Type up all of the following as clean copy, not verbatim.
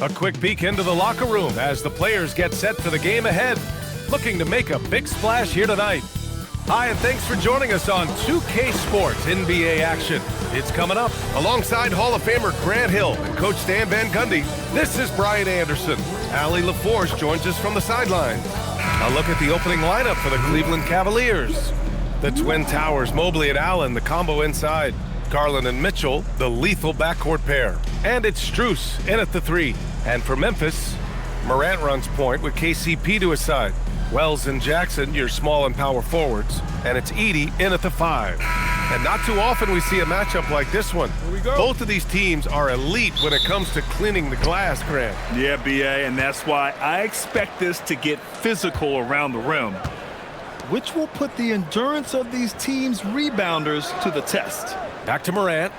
A quick peek into the locker room as the players get set for the game ahead, looking to make a big splash here tonight. Hi, and thanks for joining us on 2K Sports NBA action. It's coming up. Alongside Hall of Famer Grant Hill and Coach Stan Van Gundy, this is Brian Anderson. Allie LaForce joins us from the sidelines. A look at the opening lineup for the Cleveland Cavaliers. The Twin Towers, Mobley and Allen, the combo inside. Garland and Mitchell, the lethal backcourt pair. And it's Strus in at the 3. And for Memphis, Morant runs point with KCP to his side. Wells and Jackson, your small and power forwards. And it's Edey in at the 5. And not too often we see a matchup like this one. Here we go. Both of these teams are elite when it comes to cleaning the glass, Grant. Yeah, B.A., and that's why I expect this to get physical around the rim, which will put the endurance of these teams' rebounders to the test. Back to Morant.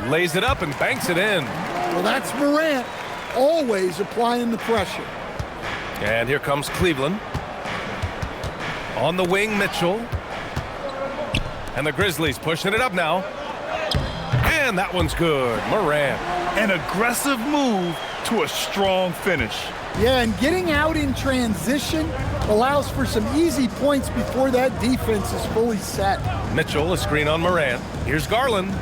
Lays it up and banks it in. Well, that's Morant, always applying the pressure. And here comes Cleveland. On the wing, Mitchell. And the Grizzlies pushing it up now. And that one's good. Morant. An aggressive move to a strong finish. Yeah, and getting out in transition allows for some easy points before that defense is fully set. Mitchell, a screen on Morant. Here's Garland.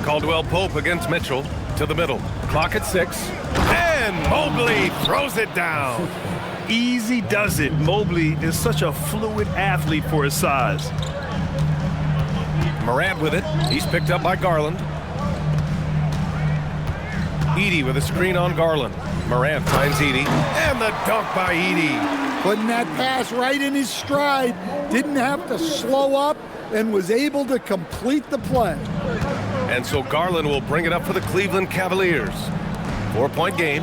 Caldwell Pope against Mitchell to the middle. Clock at 6. And Mobley throws it down. Easy does it. Mobley is such a fluid athlete for his size. Morant with it. He's picked up by Garland. Edey with a screen on Garland. Morant finds Edey. And the dunk by Edey. Putting that pass right in his stride. Didn't have to slow up and was able to complete the play. And so Garland will bring it up for the Cleveland Cavaliers. 4-point game.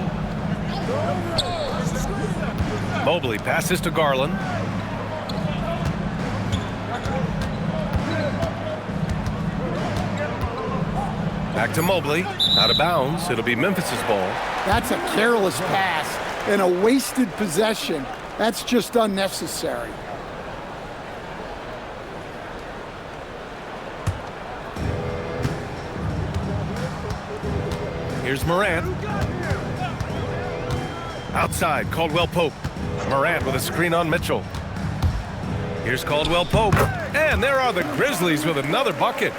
Mobley passes to Garland. Back to Mobley. Out of bounds. It'll be Memphis's ball. That's a careless pass and a wasted possession. That's just unnecessary. Here's Morant. Outside, Caldwell Pope. Morant with a screen on Mitchell. Here's Caldwell Pope. And there are the Grizzlies with another bucket.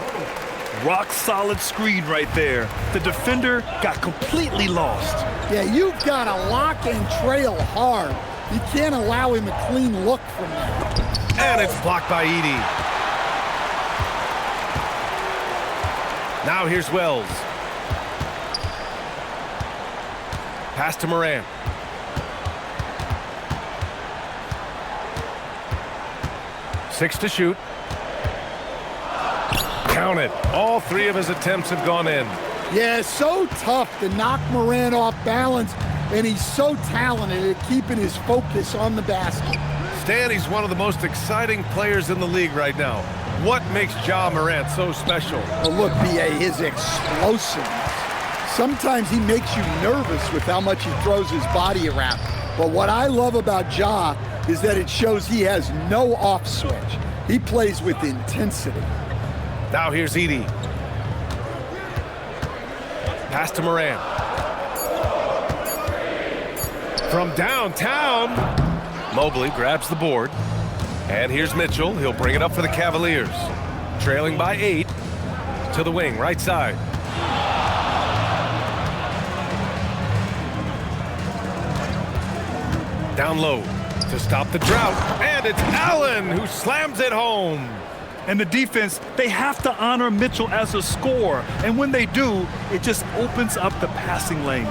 Rock solid screen right there. The defender got completely lost. Yeah, you've got to lock and trail hard. You can't allow him a clean look from that. And it's blocked by Edey. Now here's Wells. Pass to Morant. Six to shoot. Count it. All 3 of his attempts have gone in. Yeah, so tough to knock Morant off balance, and he's so talented at keeping his focus on the basket. Stan, he's one of the most exciting players in the league right now. What makes Ja Morant so special? Well, look, B.A., his explosiveness. Sometimes he makes you nervous with how much he throws his body around. But what I love about Ja is that it shows he has no off switch. He plays with intensity. Now here's Edey. Pass to Morant. From downtown, Mobley grabs the board. And here's Mitchell. He'll bring it up for the Cavaliers. Trailing by 8 to the wing, right side. Down low to stop the drought. And it's Allen who slams it home. And the defense, they have to honor Mitchell as a scorer. And when they do, it just opens up the passing lanes.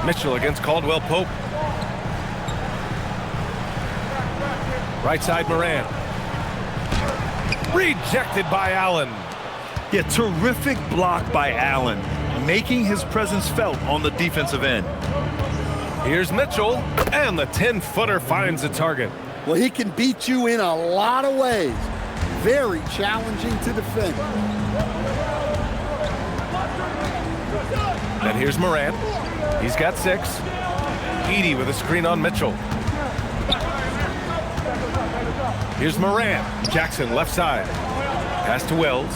Mitchell against Caldwell Pope. Right side Morant. Rejected by Allen. Yeah, terrific block by Allen, making his presence felt on the defensive end. Here's Mitchell, and the 10-footer finds the target. Well, he can beat you in a lot of ways. Very challenging to defend. And here's Morant. He's got 6. Edey with a screen on Mitchell. Here's Morant. Jackson left side. Pass to Wells.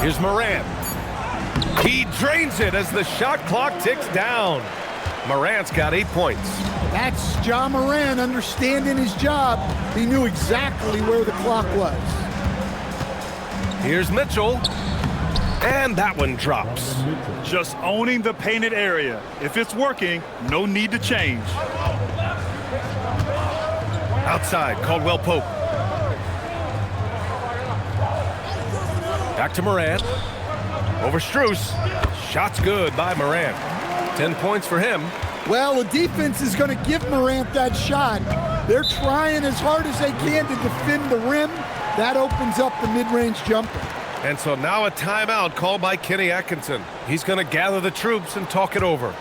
Here's Morant. He drains it as the shot clock ticks down. Morant's got 8 points. That's Ja Morant understanding his job. He knew exactly where the clock was. Here's Mitchell. And that one drops. Just owning the painted area. If it's working, no need to change. Outside, Caldwell Pope. Back to Morant. Over Strus. Shot's good by Morant. 10 points for him. Well, the defense is going to give Morant that shot. They're trying as hard as they can to defend the rim. That opens up the mid-range jumper. And so now a timeout called by Kenny Atkinson. He's going to gather the troops and talk it over.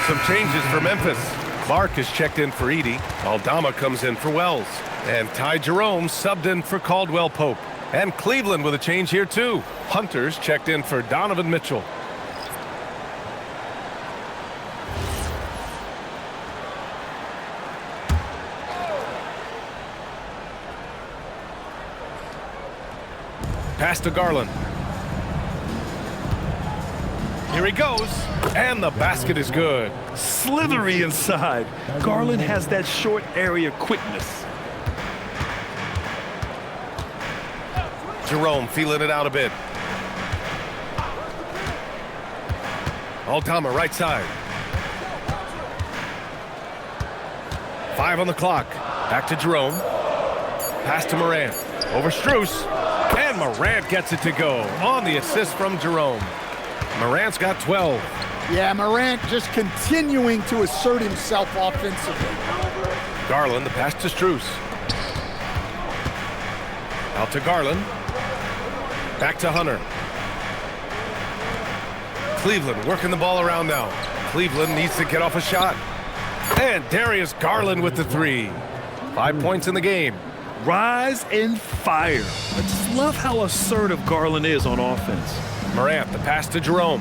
Some changes for Memphis. Clark is checked in for Edey. Aldama comes in for Wells. And Ty Jerome subbed in for Caldwell Pope. And Cleveland with a change here too. Hunter's checked in for Donovan Mitchell. Pass to Garland. Here he goes, and the basket is good. Slithery inside. Garland has that short area quickness. Jerome feeling it out a bit. Aldama right side. 5 on the clock. Back to Jerome. Pass to Morant. Over Strus. And Morant gets it to go on the assist from Jerome. Morant's got 12. Yeah, Morant just continuing to assert himself offensively. Garland, the pass to Strus. Out to Garland. Back to Hunter. Cleveland working the ball around now. Cleveland needs to get off a shot. And Darius Garland with the 3. 5 points in the game. Rise and fire. I just love how assertive Garland is on offense. Morant, the pass to Jerome.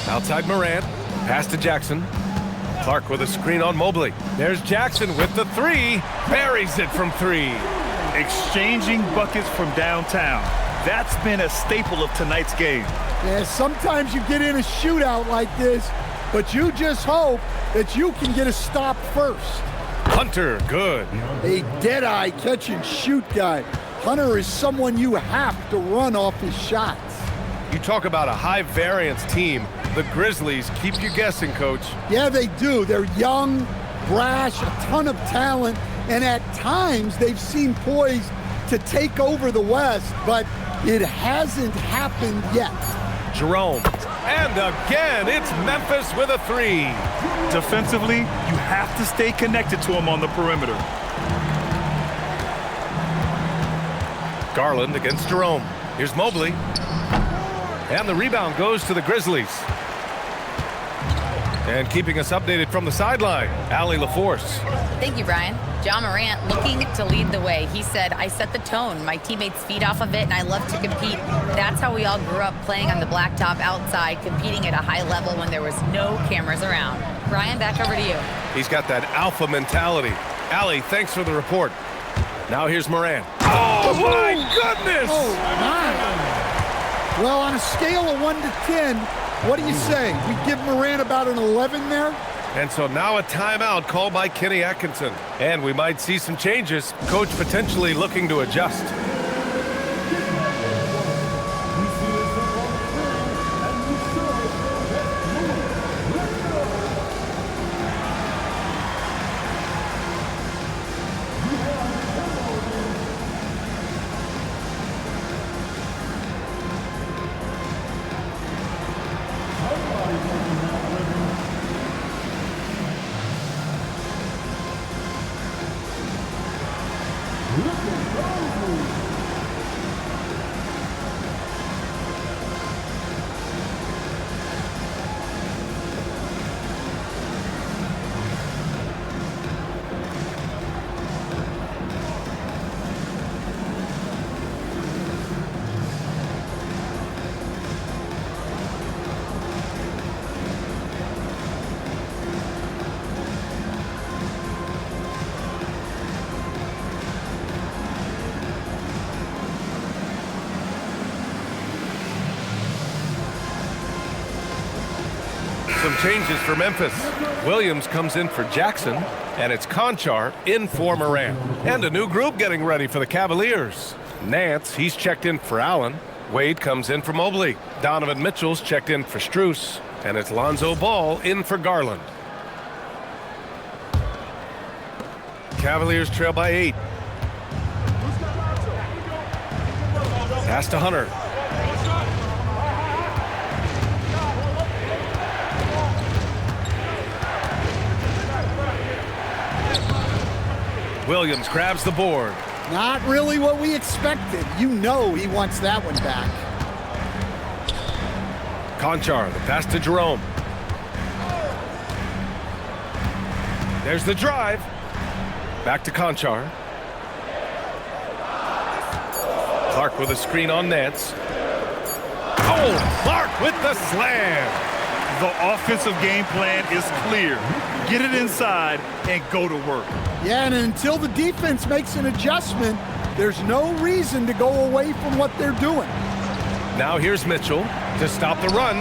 Outside Morant, pass to Jackson. Clark with a screen on Mobley. There's Jackson with the 3. Buries it from 3. Exchanging buckets from downtown. That's been a staple of tonight's game. Yeah, sometimes you get in a shootout like this, but you just hope that you can get a stop first. Hunter, good. A dead-eye catch-and-shoot guy. Hunter is someone you have to run off his shots. You talk about a high-variance team. The Grizzlies keep you guessing, Coach. Yeah, they do. They're young, brash, a ton of talent, and at times they've seemed poised to take over the West, but it hasn't happened yet. Jerome. And again, it's Memphis with a 3. Defensively, you have to stay connected to him on the perimeter. Garland against Jerome. Here's Mobley. And the rebound goes to the Grizzlies. And keeping us updated from the sideline, Allie LaForce. Thank you, Brian. Ja Morant looking to lead the way. He said, I set the tone. My teammates feed off of it, and I love to compete. That's how we all grew up, playing on the blacktop outside, competing at a high level when there was no cameras around. Ryan, back over to you. He's got that alpha mentality. Allie, thanks for the report. Now here's Moran. Oh, my goodness! Oh, my. Well, on a scale of 1 to 10, what do you say? We give Moran about an 11 there? And so now a timeout called by Kenny Atkinson. And we might see some changes. Coach potentially looking to adjust. Some changes for Memphis. Williams comes in for Jackson, and it's Conchar in for Moran. And a new group getting ready for the Cavaliers. Nance, he's checked in for Allen. Wade comes in for Mobley. Donovan Mitchell's checked in for Strus. And it's Lonzo Ball in for Garland. Cavaliers trail by 8. Pass to Hunter. Williams grabs the board. Not really what we expected. You know he wants that one back. Conchar, the pass to Jerome. There's the drive. Back to Conchar. Clark with a screen on Nance. Oh, Clark with the slam. The offensive game plan is clear. Get it inside and go to work. Yeah, and until the defense makes an adjustment, there's no reason to go away from what they're doing. Now here's Mitchell to stop the run.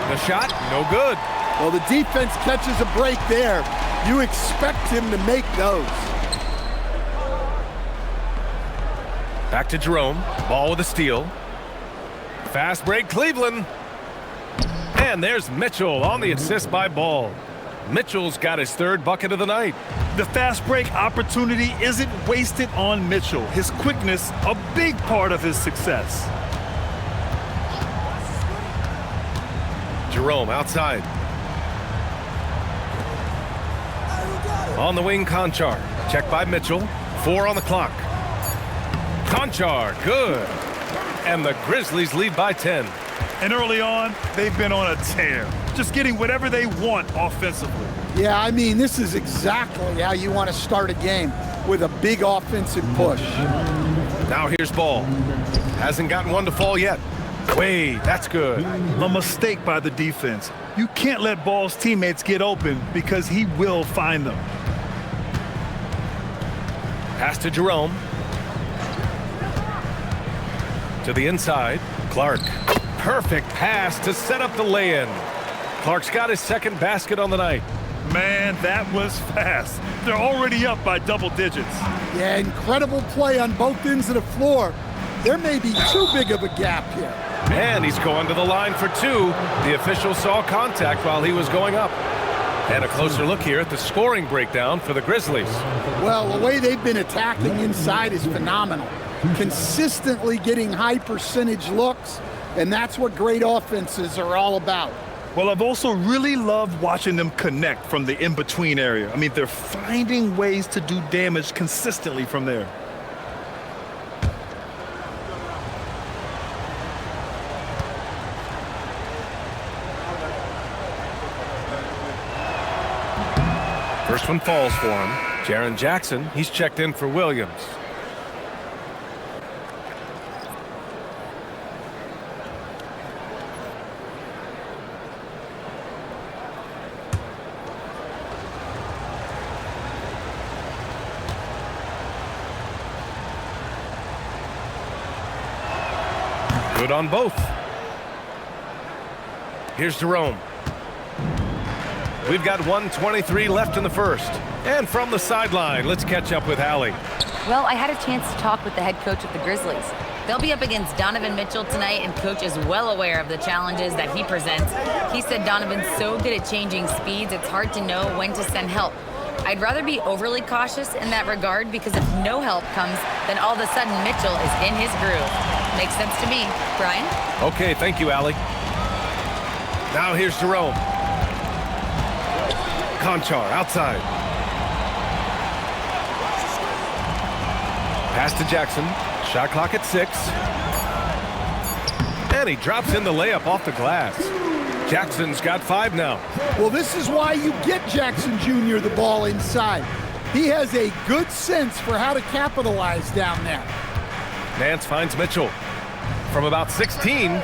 The shot, no good. Well, the defense catches a break there. You expect him to make those. Back to Jerome. Ball with a steal. Fast break, Cleveland. And there's Mitchell on the assist by Ball. Mitchell's got his third bucket of the night. The fast break opportunity isn't wasted on Mitchell. His quickness, a big part of his success. Jerome outside. On the wing, Conchar. Checked by Mitchell. 4 on the clock. Conchar, good. And the Grizzlies lead by 10. And early on, they've been on a tear. Just getting whatever they want offensively. Yeah, I mean, this is exactly how you want to start a game, with a big offensive push. Now here's Ball. Hasn't gotten one to fall yet. Wade, that's good. A mistake by the defense. You can't let Ball's teammates get open because he will find them. Pass to Jerome. To the inside, Clark. Perfect pass to set up the lay-in. Clark's got his second basket on the night. Man, that was fast. They're already up by double digits. Yeah, incredible play on both ends of the floor. There may be too big of a gap here. And he's going to the line for 2. The official saw contact while he was going up. And a closer look here at the scoring breakdown for the Grizzlies. Well, the way they've been attacking inside is phenomenal. Consistently getting high percentage looks, and that's what great offenses are all about. Well, I've also really loved watching them connect from the in-between area. I mean, they're finding ways to do damage consistently from there. First one falls for him. Jaren Jackson, he's checked in for Williams. Good on both. Here's Jerome. We've got 1:23 left in the first. And from the sideline, let's catch up with Allie. Well, I had a chance to talk with the head coach of the Grizzlies. They'll be up against Donovan Mitchell tonight, and Coach is well aware of the challenges that he presents. He said Donovan's so good at changing speeds, it's hard to know when to send help. I'd rather be overly cautious in that regard, because if no help comes, then all of a sudden Mitchell is in his groove. Makes sense to me. Brian? Okay, thank you, Allie. Now here's Jerome. Conchar outside. Pass to Jackson. Shot clock at 6. And he drops in the layup off the glass. Jackson's got 5 now. Well, this is why you get Jackson Jr. the ball inside. He has a good sense for how to capitalize down there. Nance finds Mitchell. From about 16.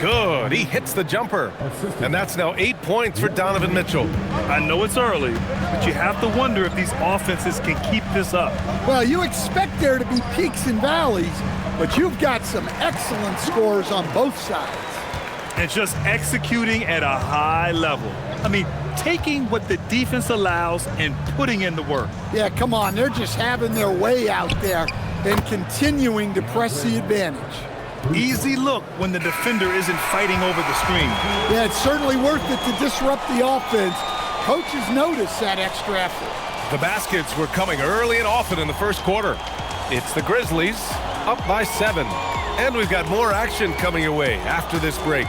Good. He hits the jumper. And that's now 8 points for Donovan Mitchell. I know it's early, but you have to wonder if these offenses can keep this up. Well, you expect there to be peaks and valleys, but you've got some excellent scores on both sides. And just executing at a high level. I mean, taking what the defense allows and putting in the work. Yeah, come on. They're just having their way out there and continuing to press the advantage. Easy look when the defender isn't fighting over the screen. Yeah, it's certainly worth it to disrupt the offense. Coaches notice that extra effort. The baskets were coming early and often in the first quarter. It's the Grizzlies up by 7. And we've got more action coming your way after this break.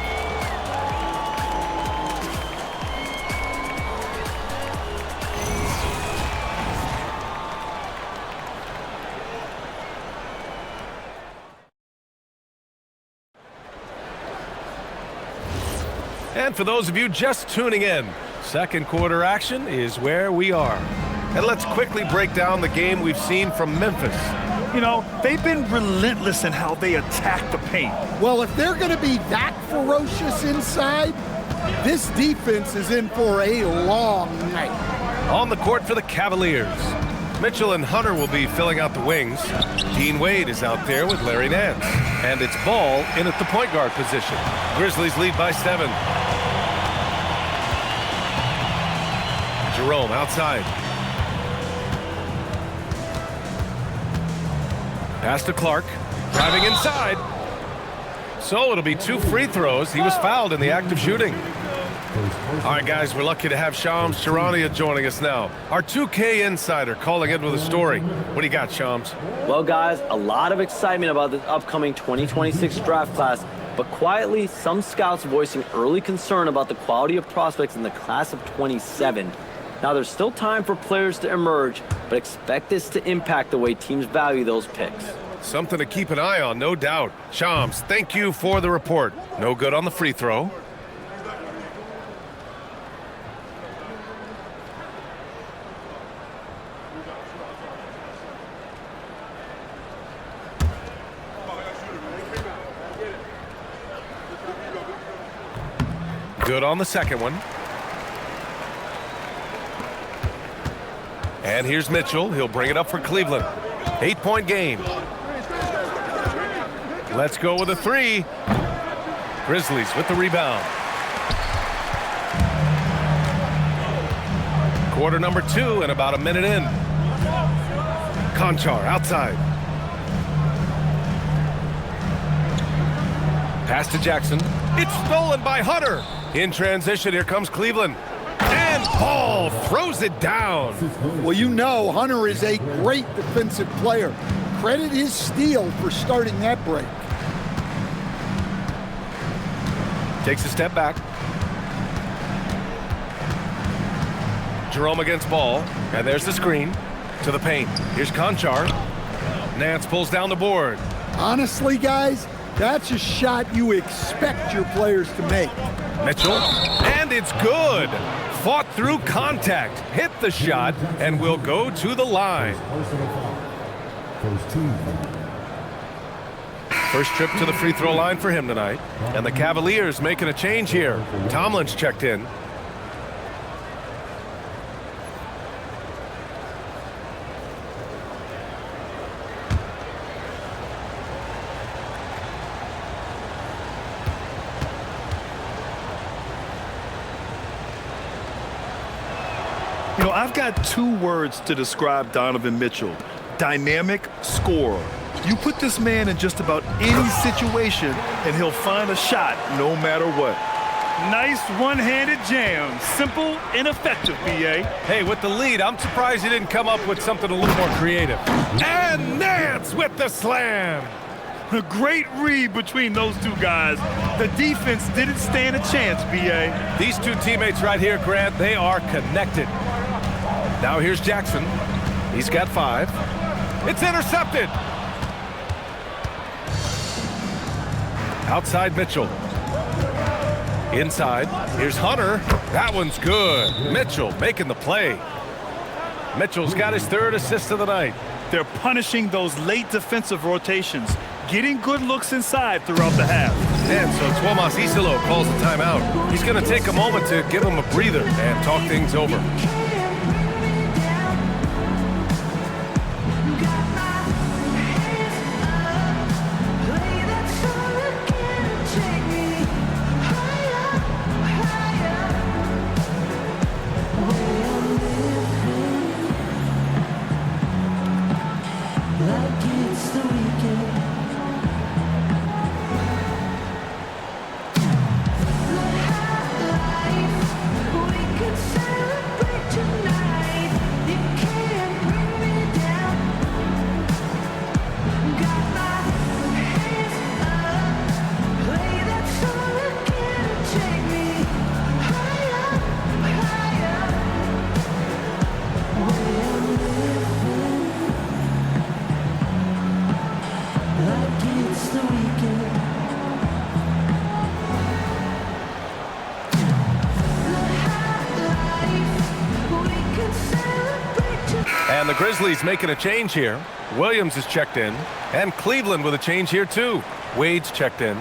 And for those of you just tuning in, second quarter action is where we are. And let's quickly break down the game we've seen from Memphis. You know, they've been relentless in how they attack the paint. Well, if they're going to be that ferocious inside, this defense is in for a long night. On the court for the Cavaliers, Mitchell and Hunter will be filling out the wings. Dean Wade is out there with Larry Nance. And it's Ball in at the point guard position. Grizzlies lead by 7. Jerome outside. Pass to Clark. Driving inside. So it'll be 2 free throws. He was fouled in the act of shooting. All right, guys, we're lucky to have Shams Charania joining us now. Our 2K insider calling in with a story. What do you got, Shams? Well, guys, a lot of excitement about the upcoming 2026 draft class, but quietly, some scouts voicing early concern about the quality of prospects in the class of 27. Now, there's still time for players to emerge, but expect this to impact the way teams value those picks. Something to keep an eye on, no doubt. Shams, thank you for the report. No good on the free throw. Good on the second one. And here's Mitchell. He'll bring it up for Cleveland. 8-point game. Let's go with a 3. Grizzlies with the rebound. Quarter number 2 and about a minute in. Conchar outside. Pass to Jackson. It's stolen by Hunter. In transition, here comes Cleveland. And Ball throws it down. Well, you know Hunter is a great defensive player. Credit his steal for starting that break. Takes a step back. Jerome against Ball. And there's the screen to the paint. Here's Conchar. Nance pulls down the board. Honestly, guys, that's a shot you expect your players to make. Mitchell, and it's good. Fought through contact, hit the shot, and will go to the line. First trip to the free throw line for him tonight. And the Cavaliers making a change here. Tomlin's checked in. I've got 2 words to describe Donovan Mitchell. Dynamic scorer. You put this man in just about any situation, and he'll find a shot no matter what. Nice one-handed jam. Simple and effective, B.A. Hey, with the lead, I'm surprised he didn't come up with something a little more creative. And Nance with the slam. A great read between those 2 guys. The defense didn't stand a chance, B.A. These 2 teammates right here, Grant, they are connected. Now here's Jackson. He's got 5. It's intercepted. Outside Mitchell. Inside, here's Hunter. That one's good. Mitchell making the play. Mitchell's got his 3rd assist of the night. They're punishing those late defensive rotations, getting good looks inside throughout the half. And so Tomas Isilo calls a timeout. He's going to take a moment to give him a breather and talk things over. And the Grizzlies making a change here. Williams is checked in. And Cleveland with a change here too. Wade's checked in.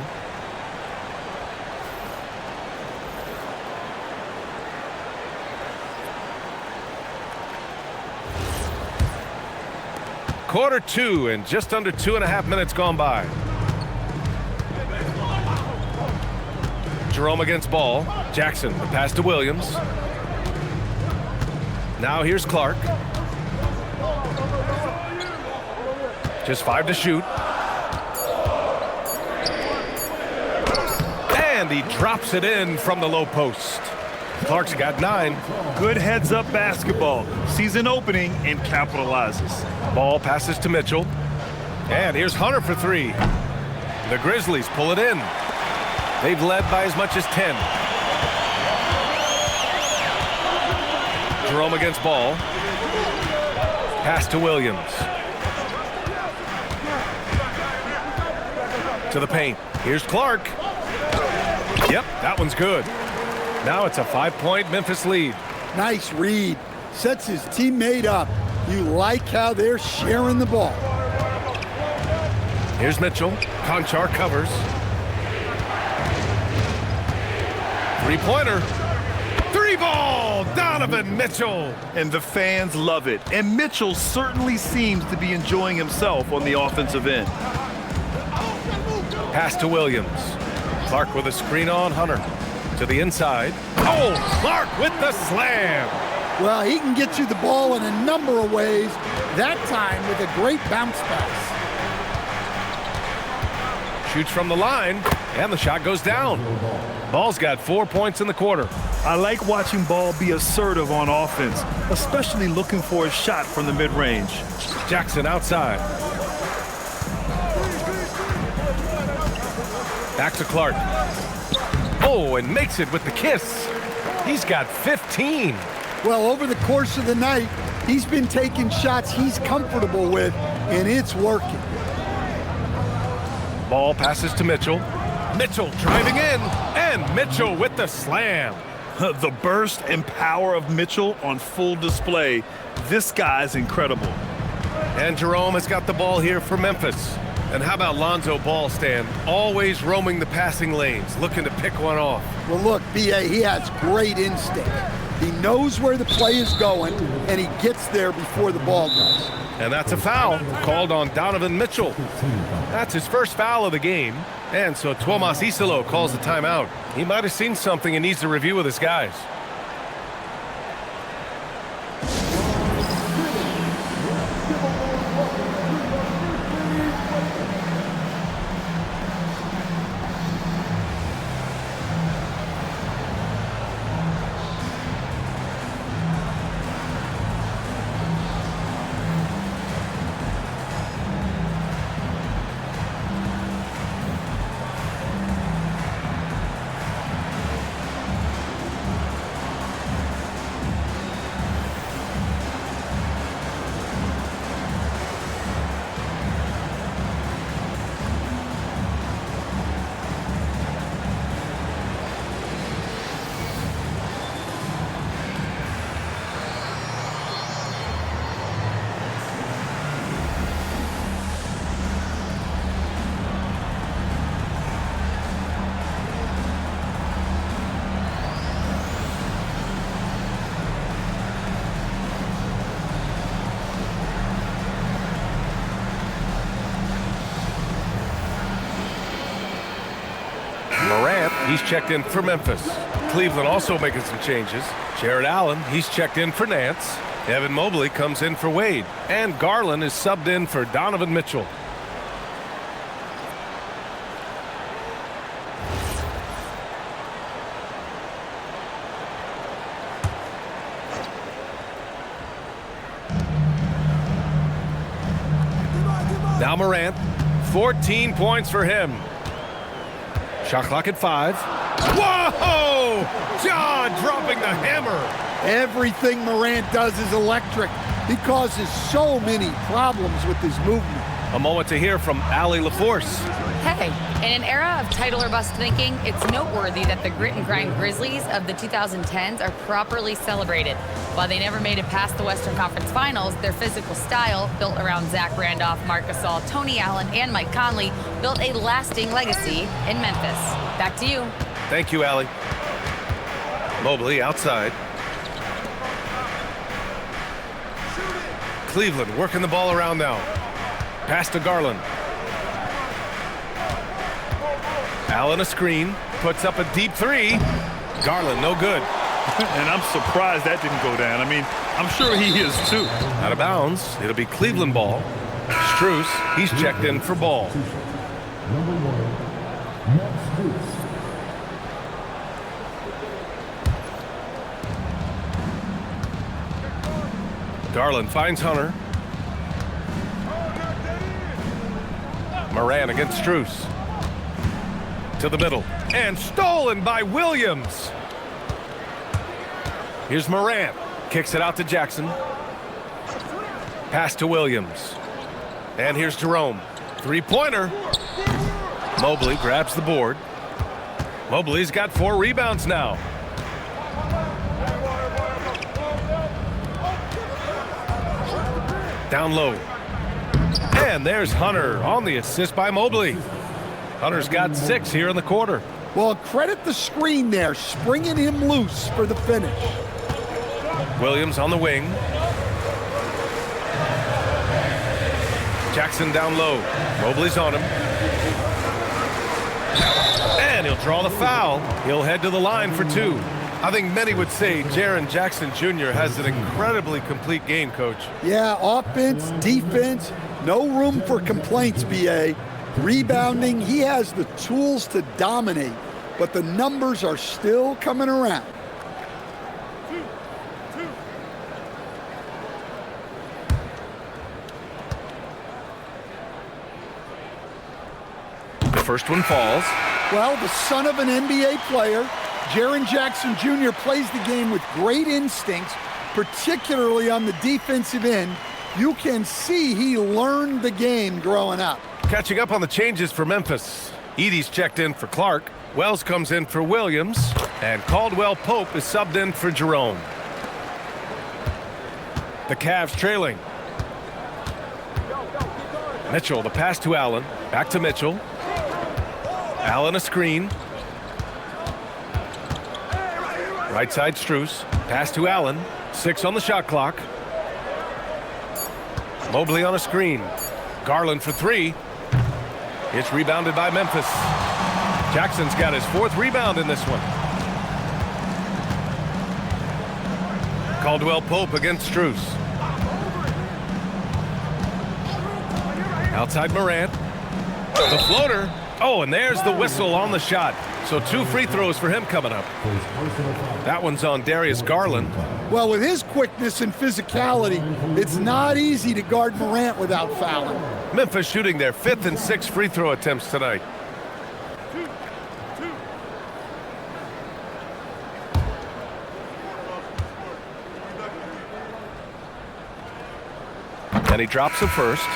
Quarter 2 and just under 2.5 minutes gone by. Jerome against Ball. Jackson, the pass to Williams. Now here's Clark. Just 5 to shoot. And he drops it in from the low post. Clark's got 9. Good heads-up basketball. Sees an opening and capitalizes. Ball passes to Mitchell. And here's Hunter for 3. The Grizzlies pull it in. They've led by as much as 10. Jerome against Ball. Pass to Williams. To the paint. Here's Clark. Yep, that one's good. Now it's a 5-point Memphis lead. Nice read. Sets his teammate up. You like how they're sharing the ball. Here's Mitchell. Conchar covers. 3-pointer. 3-ball. Donovan Mitchell. And the fans love it. And Mitchell certainly seems to be enjoying himself on the offensive end. Pass to Williams. Clark with a screen on Hunter. To the inside. Oh, Clark with the slam. Well, he can get you the ball in a number of ways, that time with a great bounce pass. Shoots from the line, and the shot goes down. Ball's got 4 points in the quarter. I like watching Ball be assertive on offense, especially looking for a shot from the mid-range. Jackson outside. Back to Clark. Oh, and makes it with the kiss. He's got 15. Well, over the course of the night, he's been taking shots he's comfortable with, and it's working. Ball passes to Mitchell. Mitchell driving in, and Mitchell with the slam. The burst and power of Mitchell on full display. This guy's incredible. And Jerome has got the ball here for Memphis. And how about Lonzo Ball, Stan? Always roaming the passing lanes, looking to pick one off. Well, look, B.A., he has great instinct. He knows where the play is going, and he gets there before the ball does. And that's a foul called on Donovan Mitchell. That's his first foul of the game. And so Tomas Isilo calls the timeout. He might have seen something and needs to review with his guys. He's checked in for Memphis. Cleveland also making some changes. Jared Allen, he's checked in for Nance. Evan Mobley comes in for Wade. And Garland is subbed in for Donovan Mitchell. Now Morant, 14 points for him. Shot clock at 5. Whoa! John dropping the hammer. Everything Morant does is electric. He causes so many problems with his movement. A moment to hear from Allie LaForce. Hey, in an era of title or bust thinking, it's noteworthy that the grit and grind Grizzlies of the 2010s are properly celebrated. While they never made it past the Western Conference Finals, their physical style, built around Zach Randolph, Marc Gasol, Tony Allen, and Mike Conley, built a lasting legacy in Memphis. Back to you. Thank you, Allie. Mobley outside. Cleveland working the ball around now. Pass to Garland. Allen a screen, puts up a deep 3. Garland no good. And I'm surprised that didn't go down. I mean, I'm sure he is too. Out of bounds. It'll be Cleveland ball. Strus, he's checked in for ball. Garland finds Hunter. Moran against Strus. To the middle. And stolen by Williams. Here's Morant. Kicks it out to Jackson. Pass to Williams. And here's Jerome. Three-pointer. Mobley grabs the board. Mobley's got 4 rebounds now. Down low. And there's Hunter on the assist by Mobley. Hunter's got 6 here in the quarter. Well, credit the screen there, springing him loose for the finish. Williams on the wing. Jackson down low. Mobley's on him. And he'll draw the foul. He'll head to the line for 2. I think many would say Jaren Jackson Jr. has an incredibly complete game, Coach. Yeah, offense, defense, no room for complaints, B.A. Rebounding, he has the tools to dominate, but the numbers are still coming around. The first one falls. Well, the son of an NBA player, Jaren Jackson Jr. plays the game with great instincts, particularly on the defensive end. You can see he learned the game growing up. Catching up on the changes for Memphis. Edey's checked in for Clark. Wells comes in for Williams. And Caldwell Pope is subbed in for Jerome. The Cavs trailing. Mitchell, the pass to Allen. Back to Mitchell. Allen a screen. Right side Strus. Pass to Allen. 6 on the shot clock. Mobley on a screen. Garland for 3. It's rebounded by Memphis. Jackson's got his 4th rebound in this one. Caldwell Pope against Strus. Outside Morant. The floater. Oh, and there's the whistle on the shot. So 2 free throws for him coming up. That one's on Darius Garland. Well, with his quickness and physicality, it's not easy to guard Morant without fouling. Memphis shooting their 5th and 6th free throw attempts tonight. And he drops the first.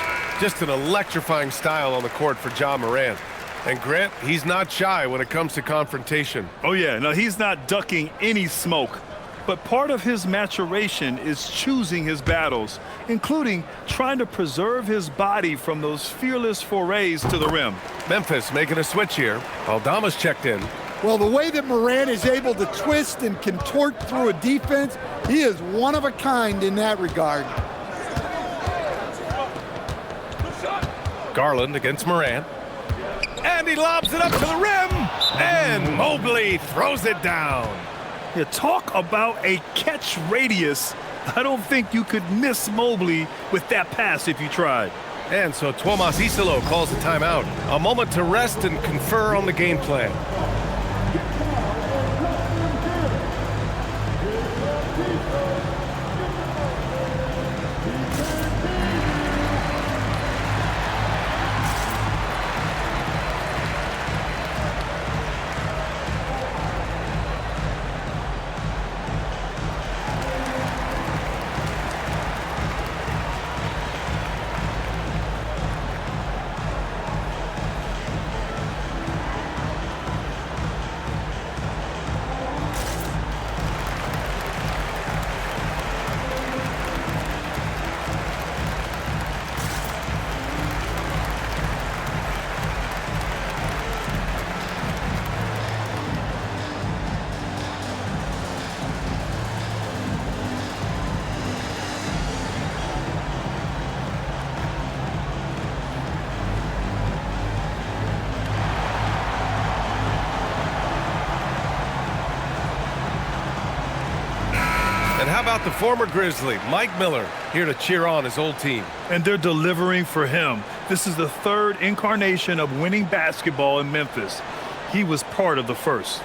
Just an electrifying style on the court for Ja Morant. And Grant, he's not shy when it comes to confrontation. Oh, yeah. No, he's not ducking any smoke. But part of his maturation is choosing his battles, including trying to preserve his body from those fearless forays to the rim. Memphis making a switch here. Aldama's checked in. Well, the way that Morant is able to twist and contort through a defense, he is one of a kind in that regard. Garland against Morant. And he lobs it up to the rim. And Mobley throws it down. You talk about a catch radius. I don't think you could miss Mobley with that pass if you tried. And so Tuomas Isalo calls a timeout. A moment to rest and confer on the game plan. And how about the former Grizzly, Mike Miller, here to cheer on his old team. And they're delivering for him. This is the third incarnation of winning basketball in Memphis. He was part of the first.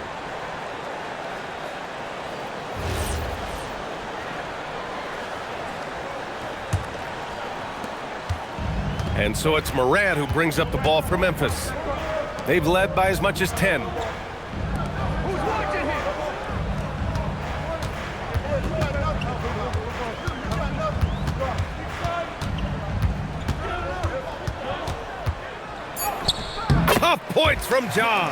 And so it's Morant who brings up the ball for Memphis. They've led by as much as 10. Tough points from Ja.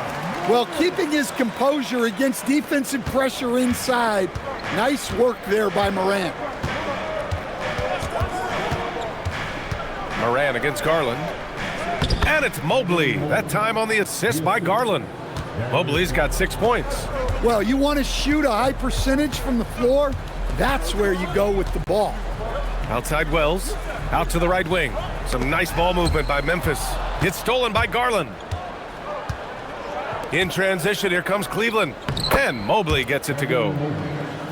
Well, keeping his composure against defensive pressure inside. Nice work there by Morant. Morant against Garland. And it's Mobley. That time on the assist by Garland. Mobley's got 6 points. Well, you want to shoot a high percentage from the floor? That's where you go with the ball. Outside Wells. Out to the right wing. Some nice ball movement by Memphis. It's stolen by Garland. In transition, here comes Cleveland. And Mobley gets it to go.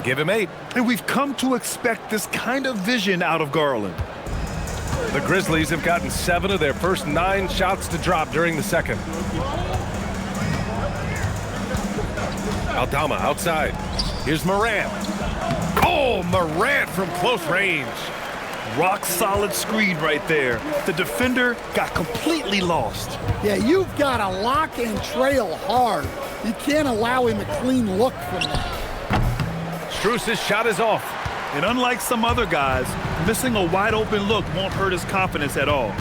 Give him 8. And we've come to expect this kind of vision out of Garland. The Grizzlies have gotten 7 of their first 9 shots to drop during the second. Aldama outside. Here's Morant. Oh, Morant from close range. Rock solid screen right there. The defender got completely lost. Yeah, you've got to lock and trail hard. You can't allow him a clean look from that. Strus's shot is off. And unlike some other guys, missing a wide open look won't hurt his confidence at all.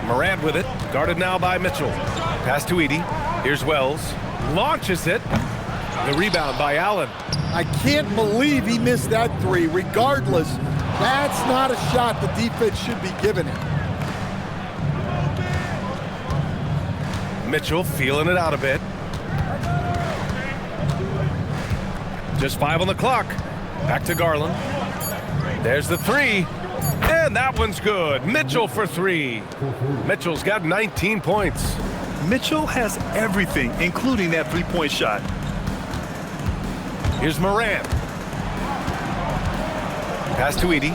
Morant with it. Guarded now by Mitchell. Pass to Edey. Here's Wells. Launches it. The rebound by Allen. I can't believe he missed that 3. Regardless, that's not a shot the defense should be giving him. Mitchell feeling it out a bit. Just 5 on the clock. Back to Garland. There's the 3. And that one's good. Mitchell for 3. Mitchell's got 19 points. Mitchell has everything, including that three-point shot. Here's Morant. Pass to Edey.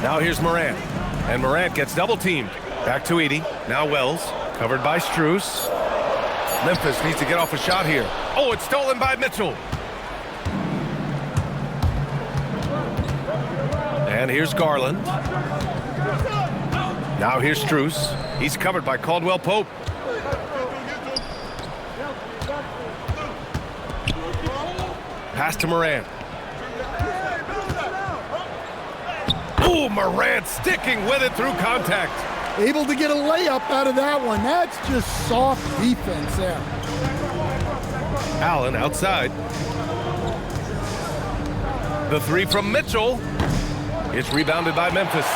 Now here's Morant. And Morant gets double-teamed. Back to Edey. Now Wells. Covered by Strus. Memphis needs to get off a shot here. Oh, it's stolen by Mitchell. And here's Garland. Now here's Strus. He's covered by Caldwell Pope. Pass to Morant. Ooh, Morant sticking with it through contact. Able to get a layup out of that one. That's just soft defense there. Allen outside. The 3 from Mitchell. It's rebounded by Memphis.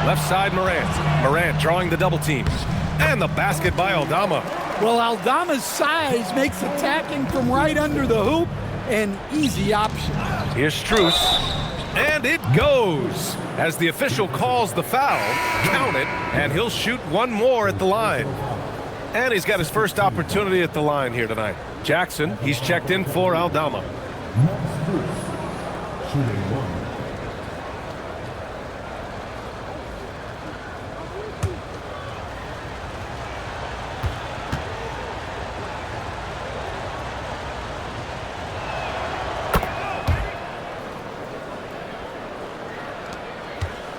Left side, Morant. Morant drawing the double team. And the basket by Aldama. Well, Aldama's size makes attacking from right under the hoop an easy option. Here's Strus. And it goes. As the official calls the foul, count it, and he'll shoot one more at the line. And he's got his first opportunity at the line here tonight. Jackson, he's checked in for Aldama. Shooting 1.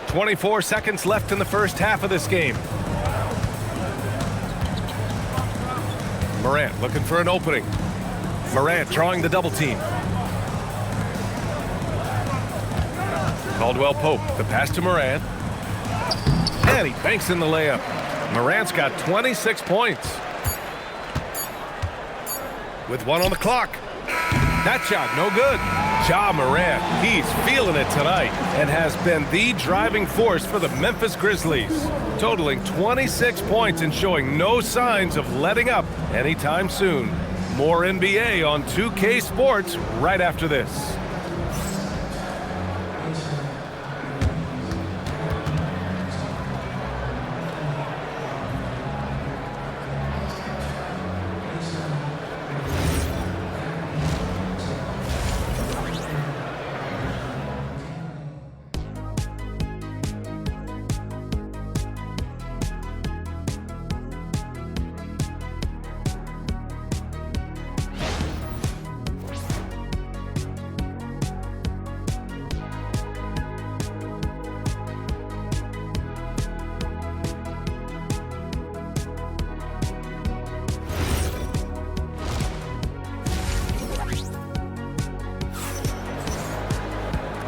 24 seconds left in the first half of this game. Morant looking for an opening. Morant drawing the double team. Caldwell Pope, the pass to Morant. And he banks in the layup. Morant's got 26 points. With 1 on the clock. That shot, no good. Ja Morant, he's feeling it tonight and has been the driving force for the Memphis Grizzlies, totaling 26 points and showing no signs of letting up anytime soon. More NBA on 2K Sports right after this.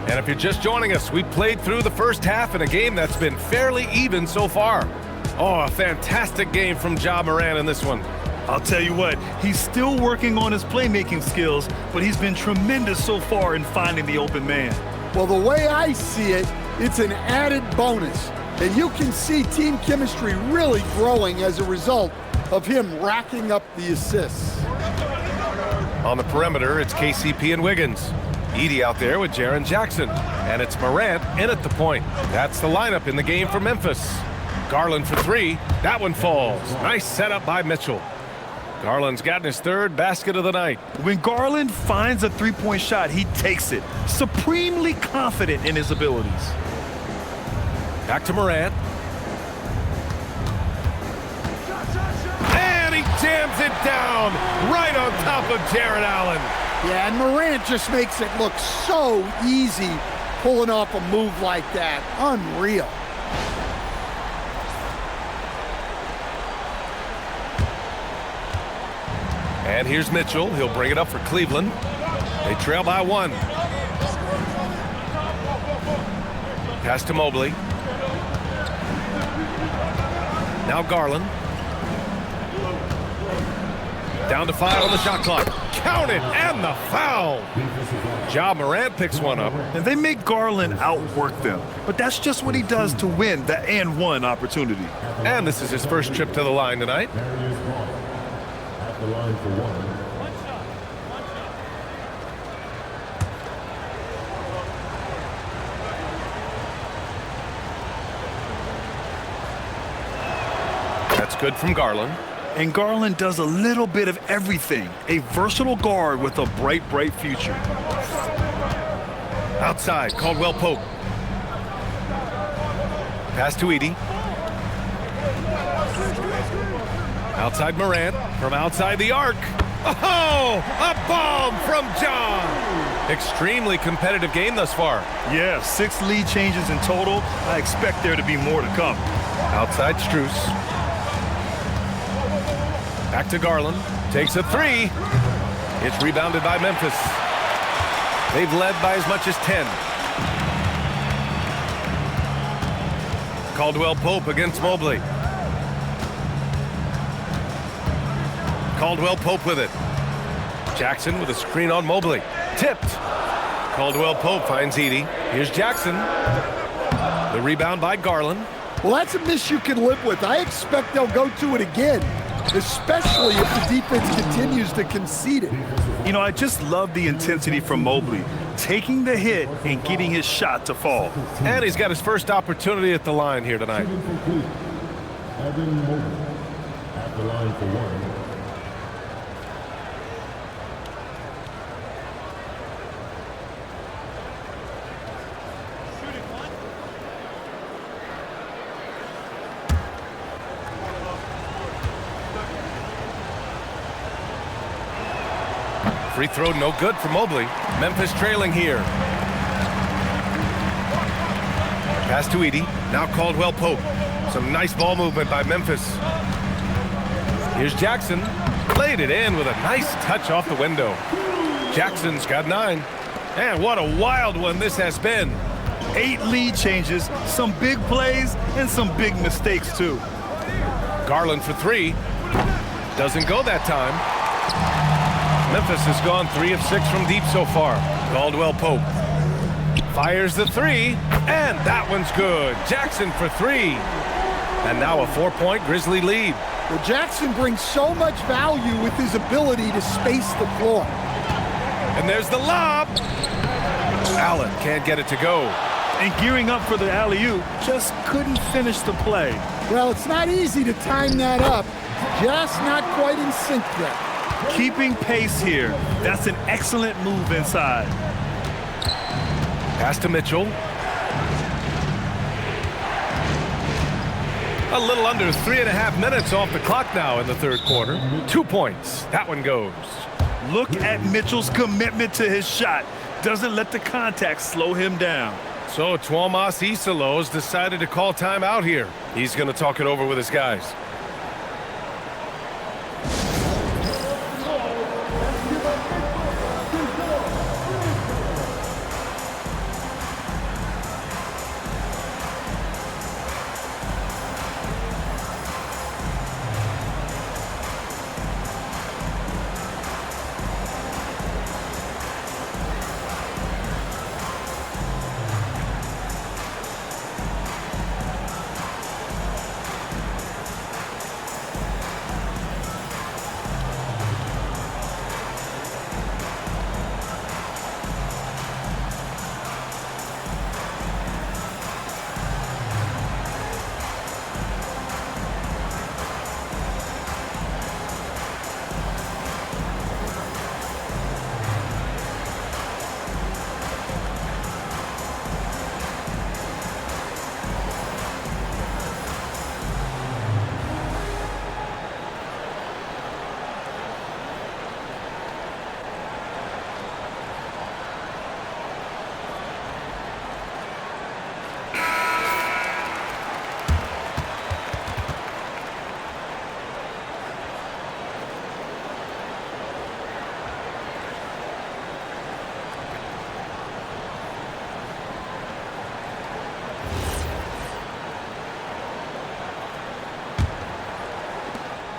And if you're just joining us, we played through the first half in a game that's been fairly even so far. Oh, a fantastic game from Ja Morant in this one. I'll tell you what, he's still working on his playmaking skills, but he's been tremendous so far in finding the open man. Well, the way I see it, it's an added bonus. And you can see team chemistry really growing as a result of him racking up the assists. On the perimeter, it's KCP and Wiggins. Edey out there with Jaren Jackson. And it's Morant in at the point. That's the lineup in the game for Memphis. Garland for 3. That one falls. Nice setup by Mitchell. Garland's gotten his 3rd basket of the night. When Garland finds a three-point shot, he takes it, supremely confident in his abilities. Back to Morant. And he jams it down right on top of Jared Allen. Yeah, and Morant just makes it look so easy pulling off a move like that. Unreal. And here's Mitchell. He'll bring it up for Cleveland. They trail by 1. Pass to Mobley. Now Garland. Down to 5 on the shot clock. Count it, and the foul. Ja Morant picks one up. And they make Garland outwork them. But that's just what he does to win the and one opportunity. And this is his first trip to the line tonight. At the line for 1. That's good from Garland. And Garland does a little bit of everything. A versatile guard with a bright, bright future. Outside, Caldwell Pope. Pass to Edey. Outside Morant, from outside the arc. Oh, a bomb from Ja. Extremely competitive game thus far. Yeah, 6 lead changes in total. I expect there to be more to come. Outside Strus. Back to Garland. Takes a 3. It's rebounded by Memphis. They've led by as much as 10. Caldwell Pope against Mobley. Caldwell Pope with it. Jackson with a screen on Mobley. Tipped. Caldwell Pope finds Edey. Here's Jackson. The rebound by Garland. Well, that's a miss you can live with. I expect they'll go to it again, especially if the defense continues to concede it. You know, I just love the intensity from Mobley. taking the hit and getting his shot to fall. And he's got his first opportunity at the line here tonight. Shooting complete. Evan Mobley at the line for one. Free throw no good for Mobley. Memphis trailing here. Pass to Edey. Now Caldwell Pope. Some nice ball movement by Memphis. Here's Jackson. Played it in with a nice touch off the window. Jackson's got 9. And what a wild one this has been. 8 lead changes, some big plays, and some big mistakes too. Garland for 3. Doesn't go that time. Memphis has gone 3 of 6 from deep so far. Caldwell Pope fires the 3, and that one's good. Jackson for 3. And now a 4-point Grizzly lead. Well, Jackson brings so much value with his ability to space the floor. And there's the lob. Allen can't get it to go. And gearing up for the alley-oop, just couldn't finish the play. Well, it's not easy to time that up. Just not quite in sync there. Keeping pace here. That's an excellent move inside. Pass to Mitchell. A little under 3.5 minutes off the clock now in the third quarter. 2 points. That one goes. Look at Mitchell's commitment to his shot. Doesn't let the contact slow him down. So Tuomas Isalos decided to call timeout here. He's going to talk it over with his guys.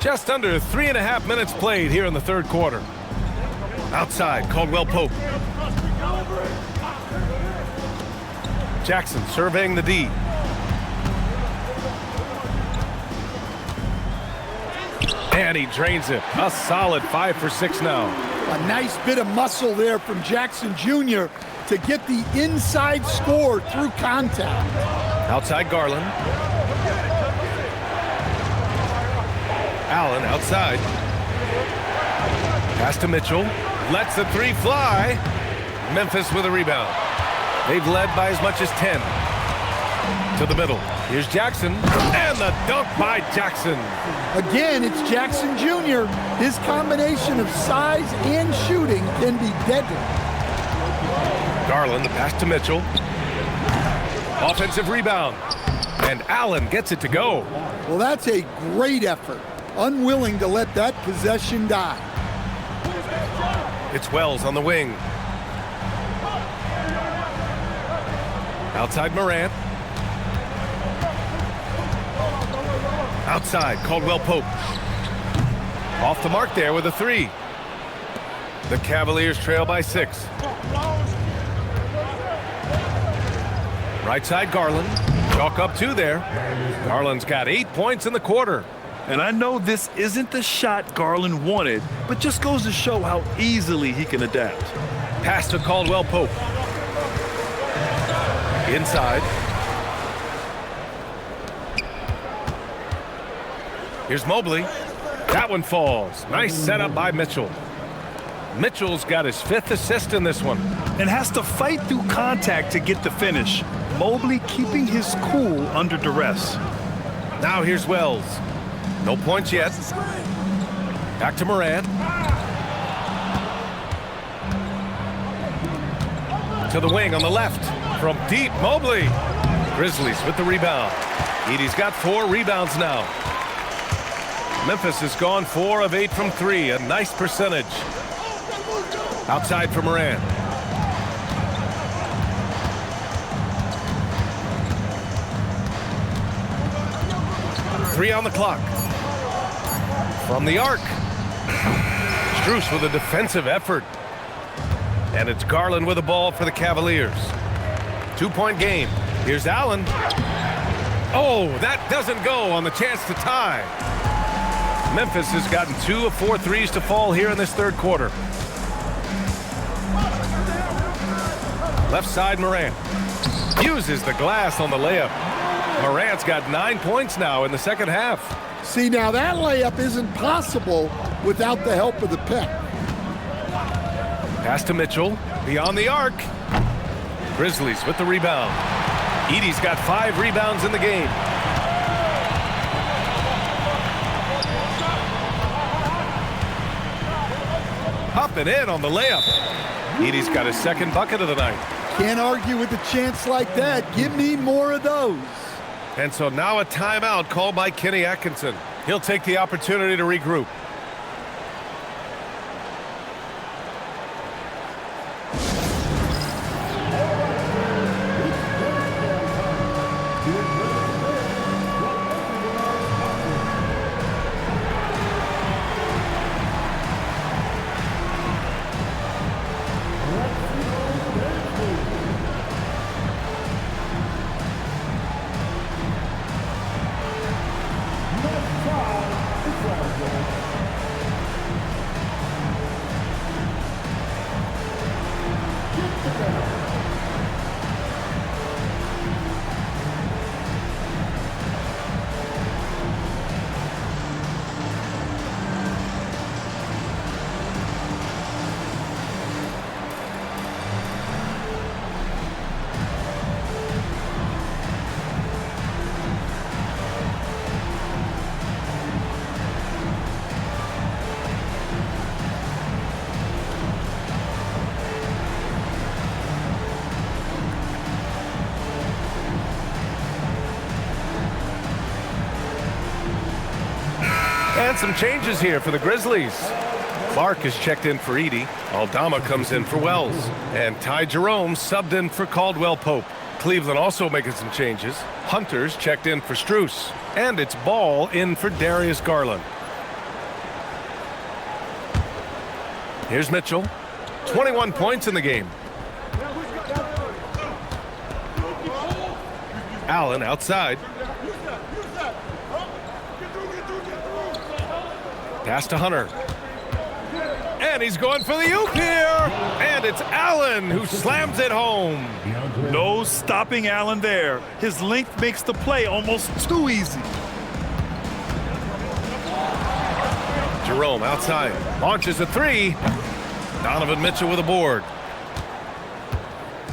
Just under 3.5 minutes played here in the third quarter. Outside, Caldwell Pope. Jackson surveying the D. And he drains it. A solid 5 for 6 now. A nice bit of muscle there from Jackson Jr. to get the inside score through contact. Outside Garland. Allen outside. Pass to Mitchell. Lets the 3 fly. Memphis with a rebound. They've led by as much as 10. To the middle. Here's Jackson. And the dunk by Jackson. Again, it's Jackson Jr. His combination of size and shooting can be deadly. Garland, the pass to Mitchell. Offensive rebound. And Allen gets it to go. Well, that's a great effort. Unwilling to let that possession die. It's Wells on the wing. Outside Morant. Outside Caldwell Pope. Off the mark there with a 3. The Cavaliers trail by 6. Right side Garland. Chalk up 2 there. Garland's got 8 points in the quarter. And I know this isn't the shot Garland wanted, but just goes to show how easily he can adapt. Pass to Caldwell Pope. Inside. Here's Mobley. That one falls. Nice setup by Mitchell. Mitchell's got his 5th assist in this one. And has to fight through contact to get the finish. Mobley keeping his cool under duress. Now here's Wells. No points yet. Back to Morant. To the wing on the left. From deep, Mobley. Grizzlies with the rebound. Edey's got 4 rebounds now. Memphis has gone 4 of 8 from 3. A nice percentage. Outside for Morant. Three on the clock. From the arc. Strus with a defensive effort. And it's Garland with the ball for the Cavaliers. 2-point game. Here's Allen. Oh, that doesn't go on the chance to tie. Memphis has gotten 2 of 4 threes to fall here in this third quarter. Left side, Morant. Uses the glass on the layup. Morant's got 9 points now in the second half. See, now that layup isn't possible without the help of the pick. Pass to Mitchell. Beyond the arc. Grizzlies with the rebound. Edey's got 5 rebounds in the game. Up and in on the layup. Edey's got his 2nd bucket of the night. Can't argue with a chance like that. Give me more of those. And so now a timeout called by Kenny Atkinson. He'll take the opportunity to regroup. And some changes here for the Grizzlies. Clark is checked in for Edey. Aldama comes in for Wells. And Ty Jerome subbed in for Caldwell Pope. Cleveland also making some changes. Hunter's checked in for Strus. And it's Ball in for Darius Garland. Here's Mitchell. 21 points in the game. Allen outside. Pass to Hunter. And he's going for the oop here. And it's Allen who slams it home. No stopping Allen there. His length makes the play almost too easy. Jerome outside. Launches a 3. Donovan Mitchell with a board.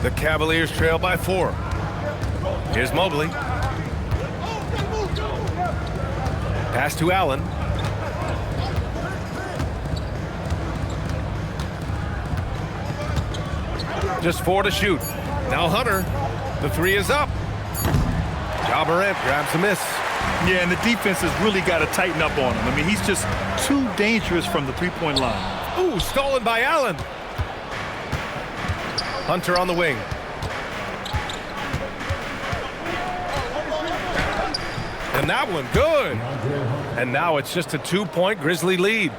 The Cavaliers trail by 4. Here's Mobley. Pass to Allen. Just 4 to shoot. Now Hunter. The 3 is up. Ja Morant grabs a miss. Yeah, and the defense has really got to tighten up on him. I mean, he's just too dangerous from the three-point line. Ooh, stolen by Allen. Hunter on the wing. And that one, good. And now it's just a 2-point Grizzly lead.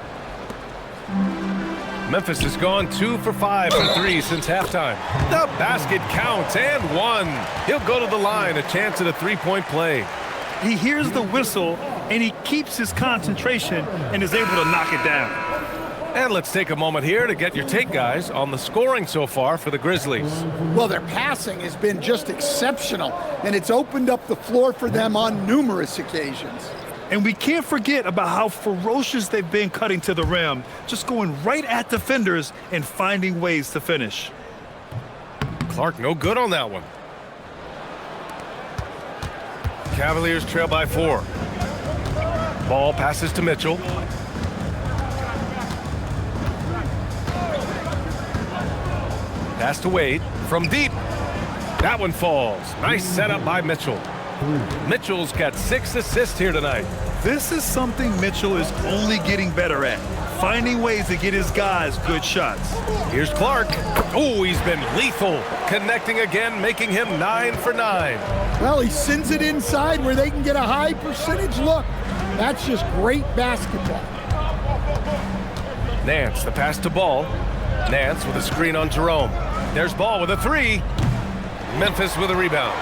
Memphis has gone 2 for 5 from 3 since halftime. The basket counts and 1. He'll go to the line, a chance at a 3-point play. He hears the whistle, and he keeps his concentration and is able to knock it down. And let's take a moment here to get your take, guys, on the scoring so far for the Grizzlies. Well, their passing has been just exceptional, and it's opened up the floor for them on numerous occasions. And we can't forget about how ferocious they've been cutting to the rim, just going right at defenders and finding ways to finish. Clark no good on that one. Cavaliers trail by 4. Ball passes to Mitchell. Pass to Wade from deep. That one falls. Nice setup by Mitchell. Mitchell's got 6 assists here tonight. This is something Mitchell is only getting better at, finding ways to get his guys good shots. Here's Clark. Oh, he's been lethal. Connecting again, making him 9 for 9. Well, he sends it inside where they can get a high percentage look. That's just great basketball. Nance, the pass to Ball. Nance with a screen on Jerome. There's Ball with a 3. Memphis with a rebound.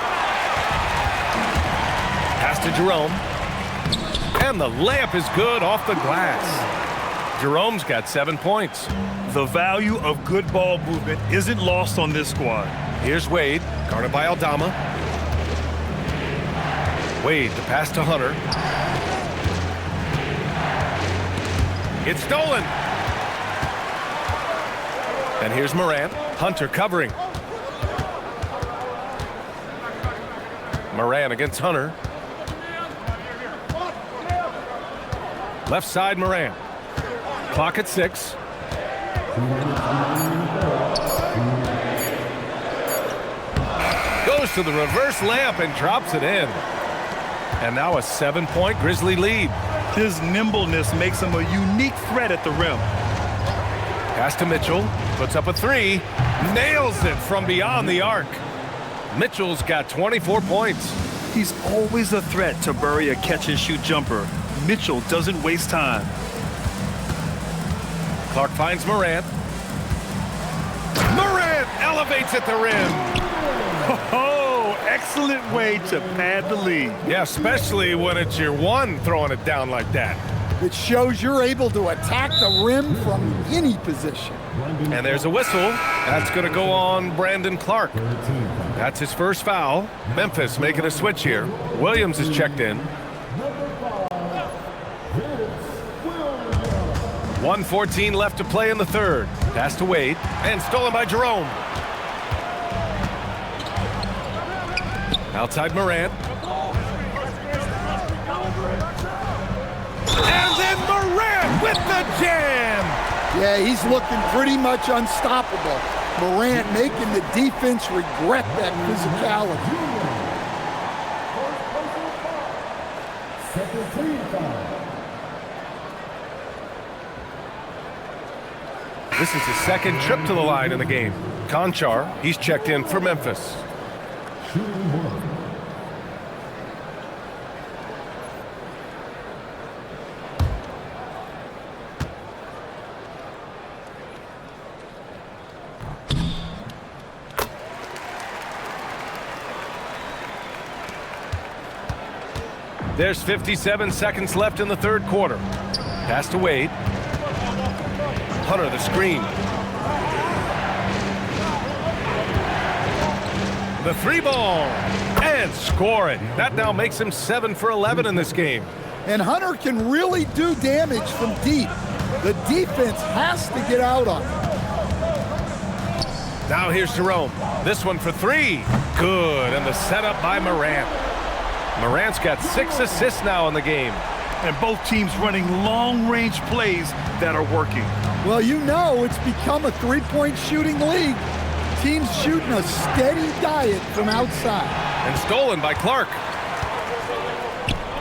Pass to Jerome. And the layup is good off the glass. Jerome's got 7 points. The value of good ball movement isn't lost on this squad. Here's Wade, guarded by Aldama. Wade, the pass to Hunter. It's stolen. And here's Morant. Hunter covering. Morant against Hunter. Left side, Morant. Clock at 6. Goes to the reverse layup and drops it in. And now a 7-point Grizzly lead. His nimbleness makes him a unique threat at the rim. Pass to Mitchell. Puts up a 3. Nails it from beyond the arc. Mitchell's got 24 points. He's always a threat to bury a catch-and-shoot jumper. Mitchell doesn't waste time. Clark finds Morant. Morant elevates at the rim. Oh, excellent way to pad the lead. Yeah, especially when it's your one throwing it down like that. It shows you're able to attack the rim from any position. And there's a whistle. That's going to go on Brandon Clark. That's his first foul. Memphis making a switch here. Williams is checked in. 1:14 left to play in the third. Pass to Wade and stolen by Jerome. Outside Morant. And then Morant with the jam. Yeah, he's looking pretty much unstoppable. Morant making the defense regret that physicality. This is his second trip to the line in the game. Conchar, he's checked in for Memphis. There's 57 seconds left in the third quarter. Pass to Wade. Hunter the screen. The 3 ball. And score it. That now makes him 7 for 11 in this game. And Hunter can really do damage from deep. The defense has to get out on him. Now here's Jerome. This one for 3. Good. And the setup by Morant. Morant's got 6 assists now in the game. And both teams running long-range plays that are working. Well, you know it's become a three-point shooting league. Teams shooting a steady diet from outside. And stolen by Clark.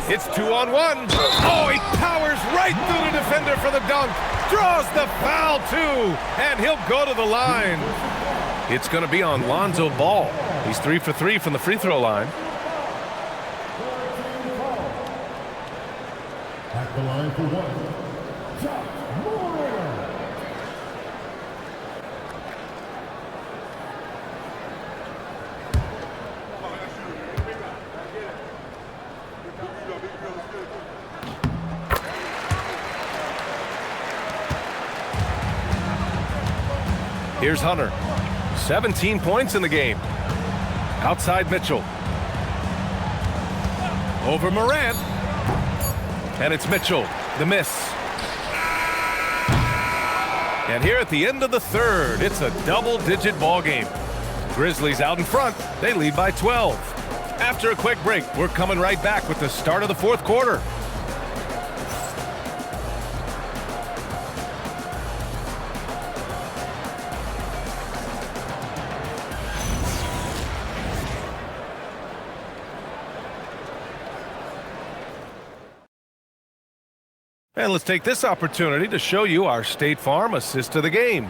It's 2-on-1. Oh, he powers right through the defender for the dunk. Draws the foul, too. And he'll go to the line. It's going to be on Lonzo Ball. He's 3 for 3 from the free throw line. At the line for 1. Here's Hunter. 17 points in the game. Outside Mitchell. Over Morant. And it's Mitchell. The miss. And here at the end of the third, it's a double-digit ball game. Grizzlies out in front. They lead by 12. After a quick break, we're coming right back with the start of the fourth quarter. And let's take this opportunity to show you our State Farm assist of the game.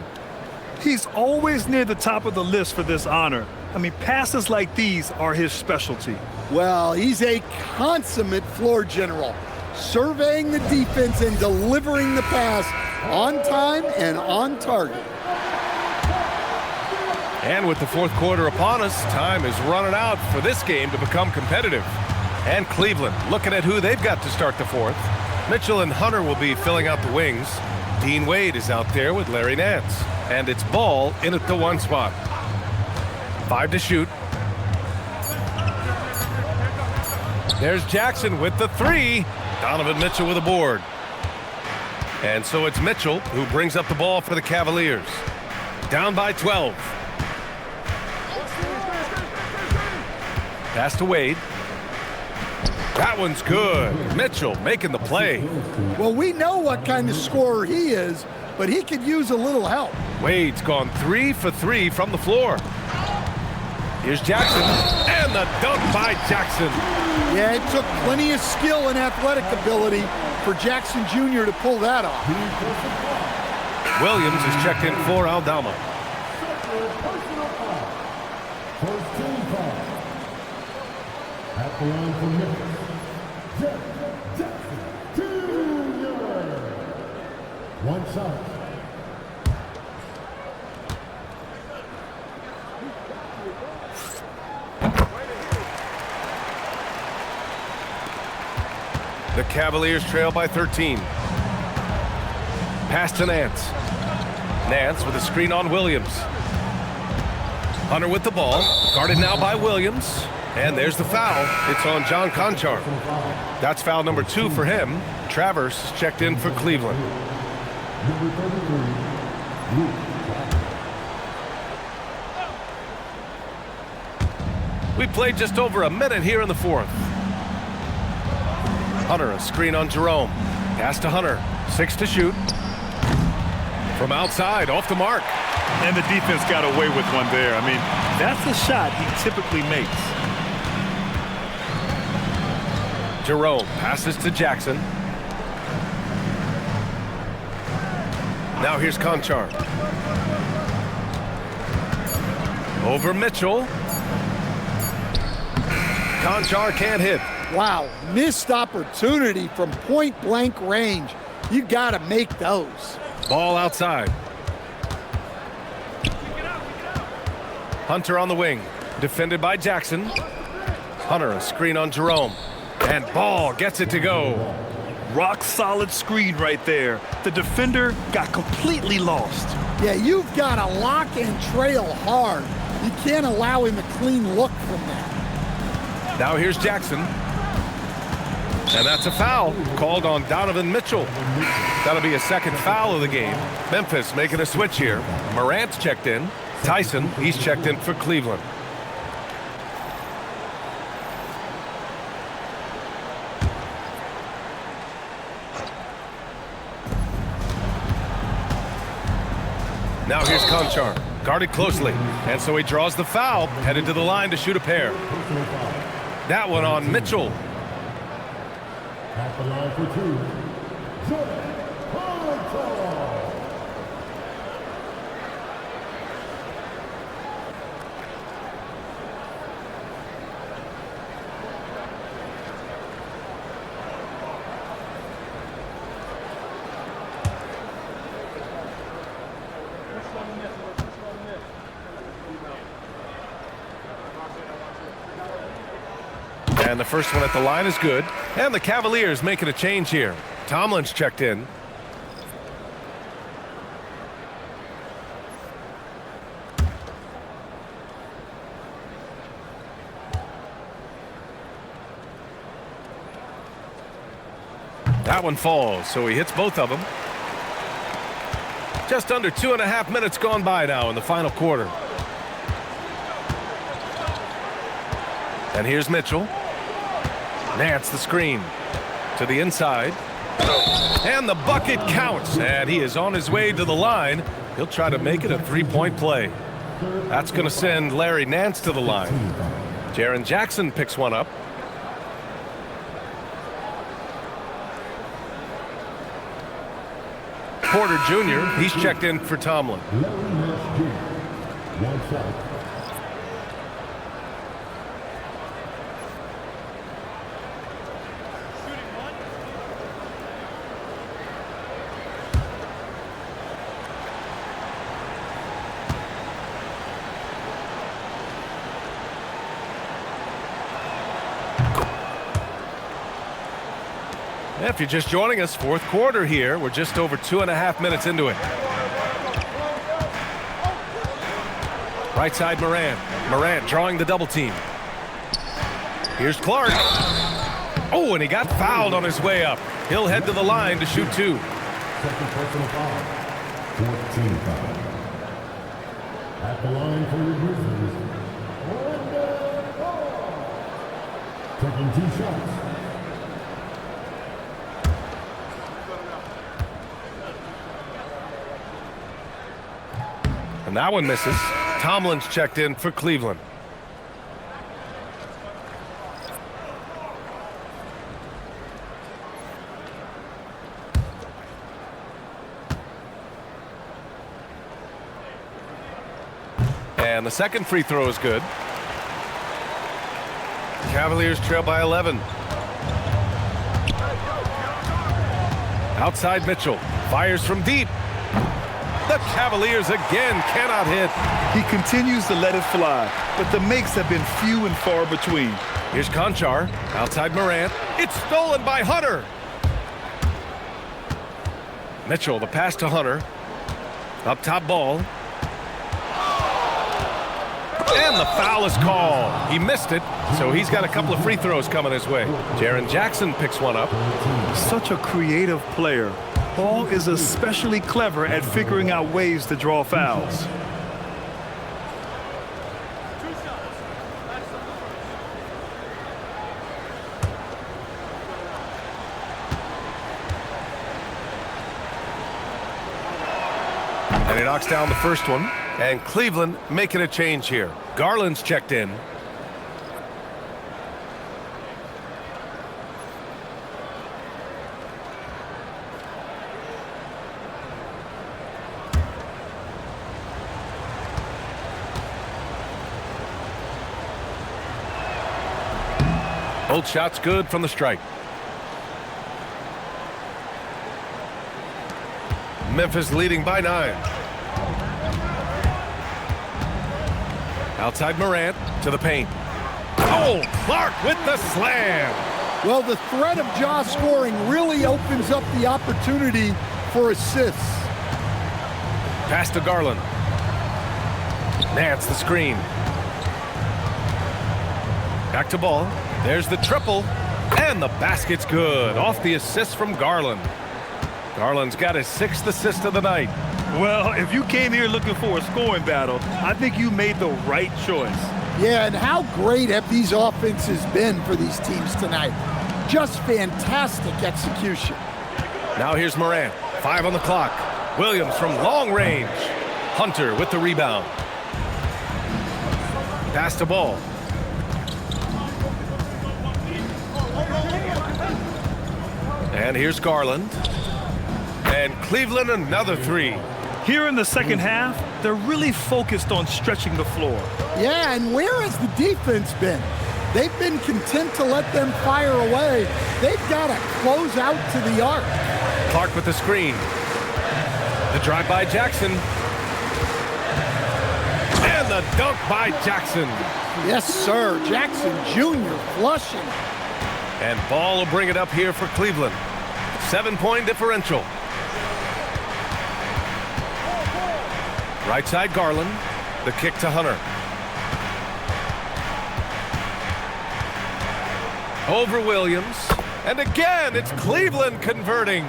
He's always near the top of the list for this honor. I mean, passes like these are his specialty. Well, he's a consummate floor general, surveying the defense and delivering the pass on time and on target. And with the fourth quarter upon us, time is running out for this game to become competitive. And Cleveland looking at who they've got to start the fourth. Mitchell and Hunter will be filling out the wings. Dean Wade is out there with Larry Nance. And it's Ball in at the one spot. 5 to shoot. There's Jackson with the 3. Donovan Mitchell with a board. And so it's Mitchell who brings up the ball for the Cavaliers. Down by 12. Pass to Wade. That one's good. Mitchell making the play. Well, we know what kind of scorer he is, but he could use a little help. Wade's gone 3 for 3 from the floor. Here's Jackson, and the dunk by Jackson. Yeah, it took plenty of skill and athletic ability for Jackson Jr. to pull that off. Williams is checked in for Aldama. First team foul. At the line for Memphis. Jackson Jr. One shot. The Cavaliers trail by 13. Pass to Nance. Nance with a screen on Williams. Hunter with the ball. Guarded now by Williams. And there's the foul. It's on John Conchar. That's foul number 2 for him. Travers checked in for Cleveland. Number 33. We played just over a minute here in the fourth. Hunter, a screen on Jerome. Pass to Hunter. 6 to shoot. From outside, off the mark. And the defense got away with one there. I mean, that's a shot he typically makes. Jerome passes to Jackson. Now here's Conchar. Over Mitchell. Conchar can't hit. Wow, missed opportunity from point-blank range. You got to make those. Ball outside. Hunter on the wing. Defended by Jackson. Hunter, a screen on Jerome. And Ball gets it to go. Rock solid screen right there. The defender got completely lost. Yeah, you've got to lock and trail hard. You can't allow him a clean look from that. Now here's Jackson. And that's a foul called on Donovan Mitchell. That'll be a second foul of the game. Memphis making a switch here. Morant's checked in. Tyson, he's checked in for Cleveland. Now here's Conchar, guarded closely. And so he draws the foul, headed to the line to shoot a pair. That one on Mitchell. At the line for 2. Conchar. And the first one at the line is good. And the Cavaliers making a change here. Tomlin's checked in. That one falls, so he hits both of them. Just under 2.5 minutes gone by now in the final quarter. And here's Mitchell. Nance the screen to the inside. And the bucket counts, and he is on his way to the line. He'll try to make it a three-point play. That's going to send Larry Nance to the line. Jaren Jackson picks one up. Porter Jr., he's checked in for Tomlin. One foul. If you're just joining us, fourth quarter here. We're just over 2.5 minutes into it. Right side Morant. Morant drawing the double team. Here's Clark. Oh, and he got fouled on his way up. He'll head to the line to shoot two. Second personal foul. 14 foul. At the line for the Grizzlies. Taking 2 shots. And that one misses. Tomlin's checked in for Cleveland. And the second free throw is good. Cavaliers trail by 11. Outside Mitchell. Fires from deep. The Cavaliers again cannot hit. He continues to let it fly, but the makes have been few and far between. Here's Conchar. Outside Morant. It's stolen by Hunter. Mitchell, the pass to Hunter. Up top ball. And the foul is called. He missed it, so he's got a couple of free throws coming his way. Jaren Jackson picks one up. Such a creative player. Paul is especially clever at figuring out ways to draw fouls. And he knocks down the first one. And Cleveland making a change here. Garland's checked in. Both shots good from the stripe. Memphis leading by 9. Outside Morant to the paint. Oh, Clark with the slam. Well, the threat of Ja scoring really opens up the opportunity for assists. Pass to Garland. Nance the screen. Back to ball. There's the triple. And the basket's good. Off the assist from Garland. Garland's got his 6th assist of the night. Well, if you came here looking for a scoring battle, I think you made the right choice. Yeah, and how great have these offenses been for these teams tonight? Just fantastic execution. Now here's Morant. 5 on the clock. Williams from long range. Hunter with the rebound. Pass to ball. And here's Garland. And Cleveland another 3. Here in the second half, they're really focused on stretching the floor. Yeah, and where has the defense been? They've been content to let them fire away. They've got to close out to the arc. Clark with the screen. The drive by Jackson. And the dunk by Jackson. Yes, sir. Jackson Jr. flushing. And Ball will bring it up here for Cleveland. 7-point differential. Right side Garland. The kick to Hunter. Over Williams. And again, it's Cleveland converting.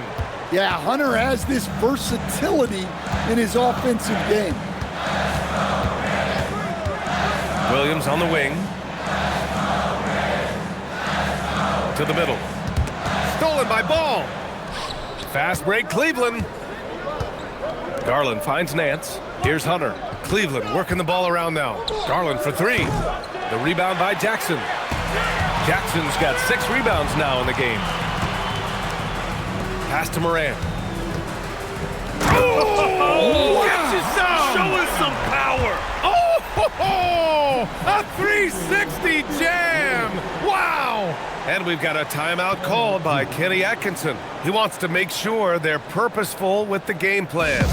Yeah, Hunter has this versatility in his offensive game. Williams on the wing. To the middle. Stolen by Ball. Fast break, Cleveland. Garland finds Nance. Here's Hunter. Cleveland working the ball around now. Garland for three. The rebound by Jackson. Jackson's got 6 rebounds now in the game. Pass to Morant. Oh, showing some power. Oh, a 360 jam. Wow. And we've got a timeout called by Kenny Atkinson. He wants to make sure they're purposeful with the game plan.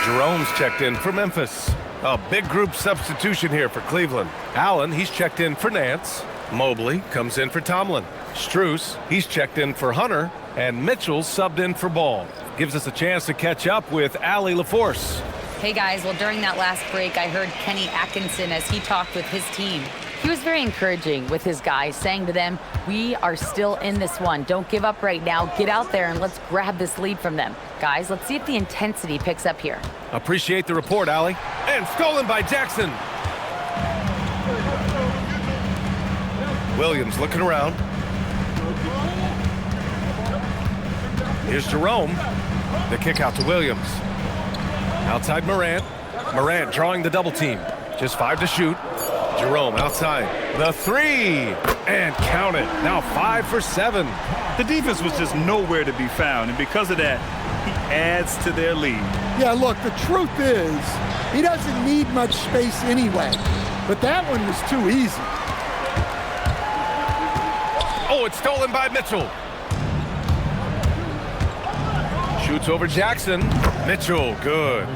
Jerome's checked in for Memphis. A big group substitution here for Cleveland. Allen, he's checked in for Nance. Mobley comes in for Tomlin. Strus, he's checked in for Hunter. And Mitchell's subbed in for Ball. Gives us a chance to catch up with Allie LaForce. Hey guys, well during that last break, I heard Kenny Atkinson as he talked with his team. He was very encouraging with his guys, saying to them, we are still in this one. Don't give up right now. Get out there and let's grab this lead from them. Guys, let's see if the intensity picks up here. Appreciate the report, Allie. And stolen by Jackson. Williams looking around. Here's Jerome. The kick out to Williams. Outside Morant. Morant drawing the double team. Just 5 to shoot. Jerome outside. The three. And count it. Now 5 for 7. The defense was just nowhere to be found, and because of that, he adds to their lead. Yeah, look, the truth is, he doesn't need much space anyway. But that one was too easy. Oh, it's stolen by Mitchell. Shoots over Jackson. Mitchell, good.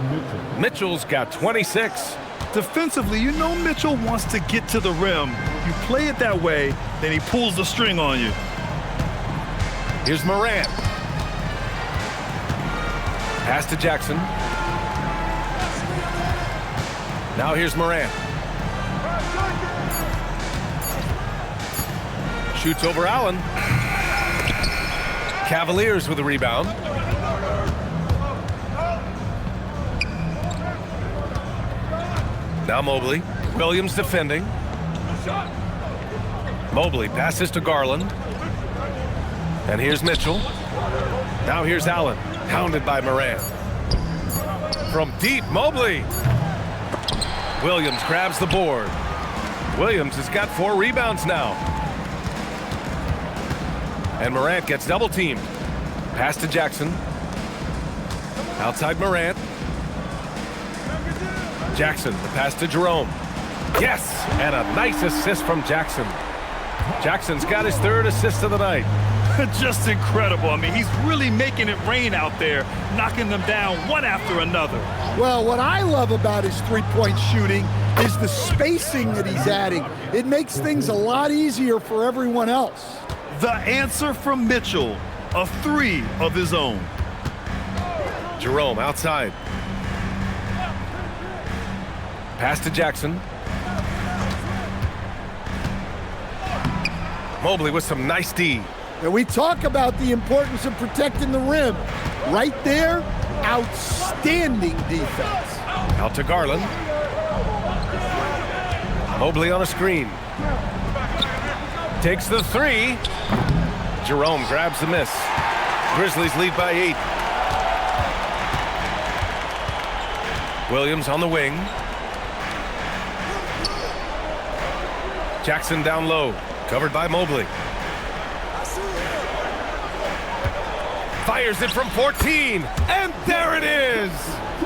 Mitchell's got 26. Defensively, you know Mitchell wants to get to the rim. You play it that way, then he pulls the string on you. Here's Morant. Pass to Jackson. Now here's Morant. Shoots over Allen. Cavaliers with a rebound. Now Mobley. Williams defending. Mobley passes to Garland. And here's Mitchell. Now here's Allen. Hounded by Morant. From deep, Mobley. Williams grabs the board. Williams has got 4 rebounds now. And Morant gets double teamed. Pass to Jackson. Outside Morant. Jackson, the pass to Jerome. Yes, and a nice assist from Jackson. Jackson's got his 3rd assist of the night. Just incredible. I mean, he's really making it rain out there, knocking them down one after another. Well, what I love about his three-point shooting is the spacing that he's adding. It makes things a lot easier for everyone else. The answer from Mitchell, a 3 of his own. Jerome outside. Pass to Jackson. Mobley with some nice D. And we talk about the importance of protecting the rim. Right there, outstanding defense. Out to Garland. Mobley on a screen. Takes the three. Jerome grabs the miss. Grizzlies lead by 8. Williams on the wing. Jackson down low, covered by Mobley. Fires it from 14, and there it is!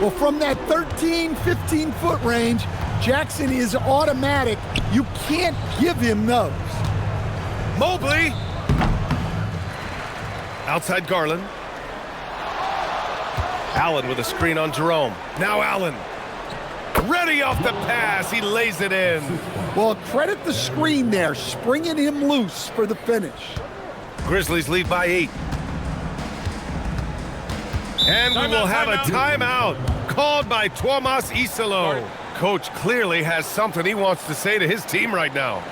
Well, from that 13, 15-foot range, Jackson is automatic. You can't give him those. Mobley! Outside Garland. Allen with a screen on Jerome. Now Allen. Ready off the pass. He lays it in. Well, credit the screen there, springing him loose for the finish. Grizzlies lead by 8. And we will have a timeout called by Tuomas Isalo. Coach clearly has something he wants to say to his team right now.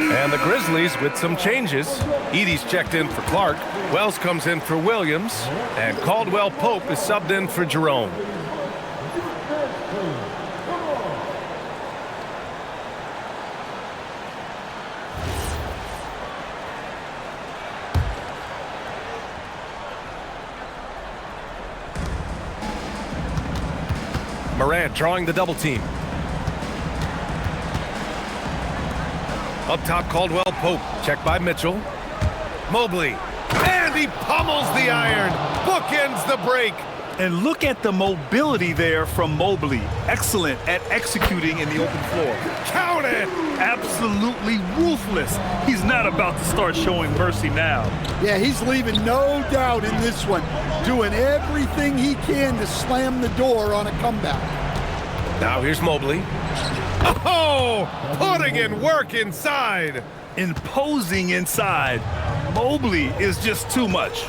And the Grizzlies with some changes. Edey's checked in for Clark. Wells comes in for Williams. And Caldwell Pope is subbed in for Jerome. Morant drawing the double team. Up top, Caldwell Pope. Checked by Mitchell. Mobley. And he pummels the iron. Bookends the break. And look at the mobility there from Mobley. Excellent at executing in the open floor. Count it! Absolutely ruthless. He's not about to start showing mercy now. Yeah, he's leaving no doubt in this one. Doing everything he can to slam the door on a comeback. Now here's Mobley. Oh! Putting in work inside. Imposing inside. Mobley is just too much.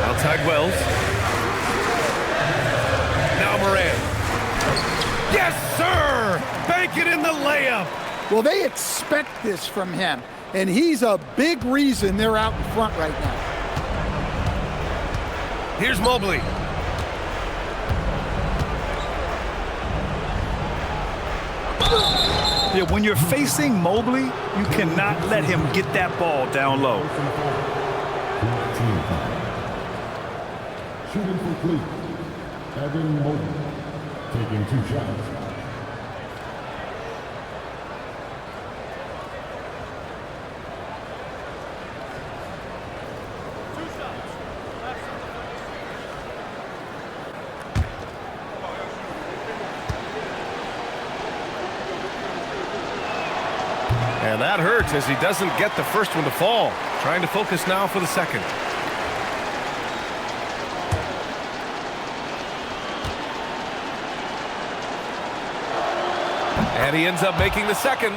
Outside Wells. Now Morant. Yes, sir! Bank it in the layup. Well, they expect this from him, and he's a big reason they're out in front right now. Here's Mobley. Yeah, when you're facing Mobley, you cannot let him get that ball down low. Shooting for Cleveland, Evan Mobley, taking 2 shots. And that hurts as he doesn't get the first one to fall. Trying to focus now for the second. And he ends up making the second.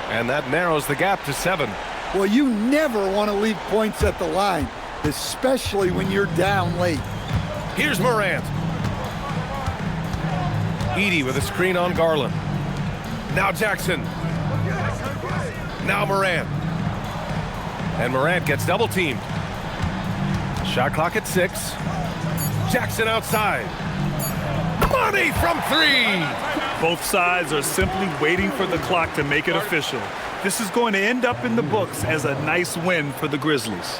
And that narrows the gap to 7. Well, you never want to leave points at the line, especially when you're down late. Here's Morant. Edey with a screen on Garland. Now Jackson. Now Morant. And Morant gets double teamed. Shot clock at 6. Jackson outside. Money from three. Both sides are simply waiting for the clock to make it official. This is going to end up in the books as a nice win for the Grizzlies.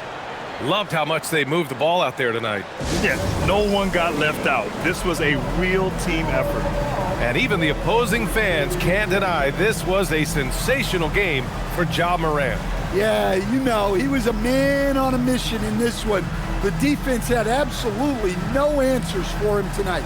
Loved how much they moved the ball out there tonight. Yeah, no one got left out. This was a real team effort. And even the opposing fans can't deny this was a sensational game for Ja Morant. Yeah, you know, he was a man on a mission in this one. The defense had absolutely no answers for him tonight.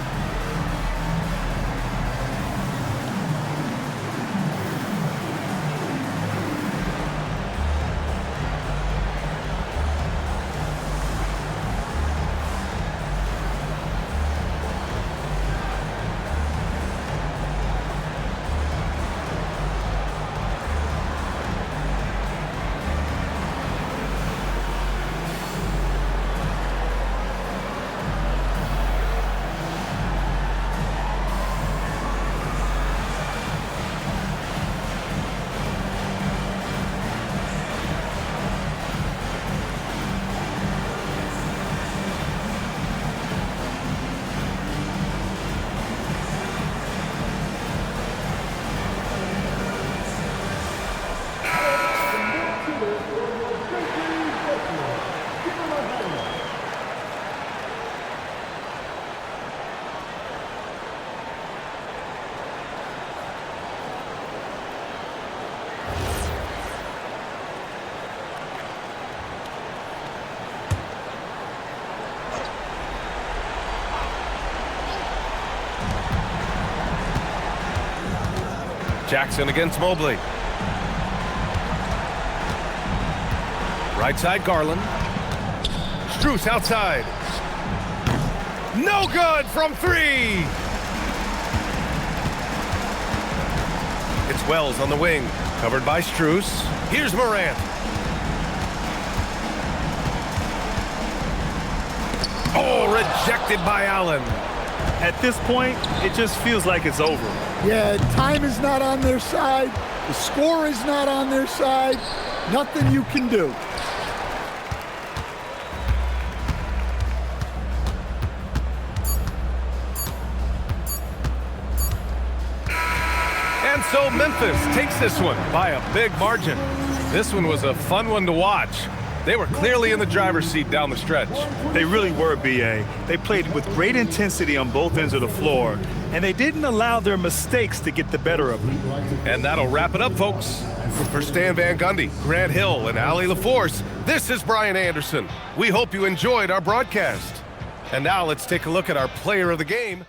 Jackson against Mobley. Right side, Garland. Strus outside. No good from three. It's Wells on the wing, covered by Strus. Here's Morant. Oh, rejected by Allen. At this point, it just feels like it's over. Yeah, time is not on their side. The score is not on their side. Nothing you can do. And so Memphis takes this one by a big margin. This one was a fun one to watch. They were clearly in the driver's seat down the stretch. They really were, B.A. They played with great intensity on both ends of the floor, and they didn't allow their mistakes to get the better of them. And that'll wrap it up, folks. For Stan Van Gundy, Grant Hill, and Allie LaForce, this is Brian Anderson. We hope you enjoyed our broadcast. And now let's take a look at our player of the game.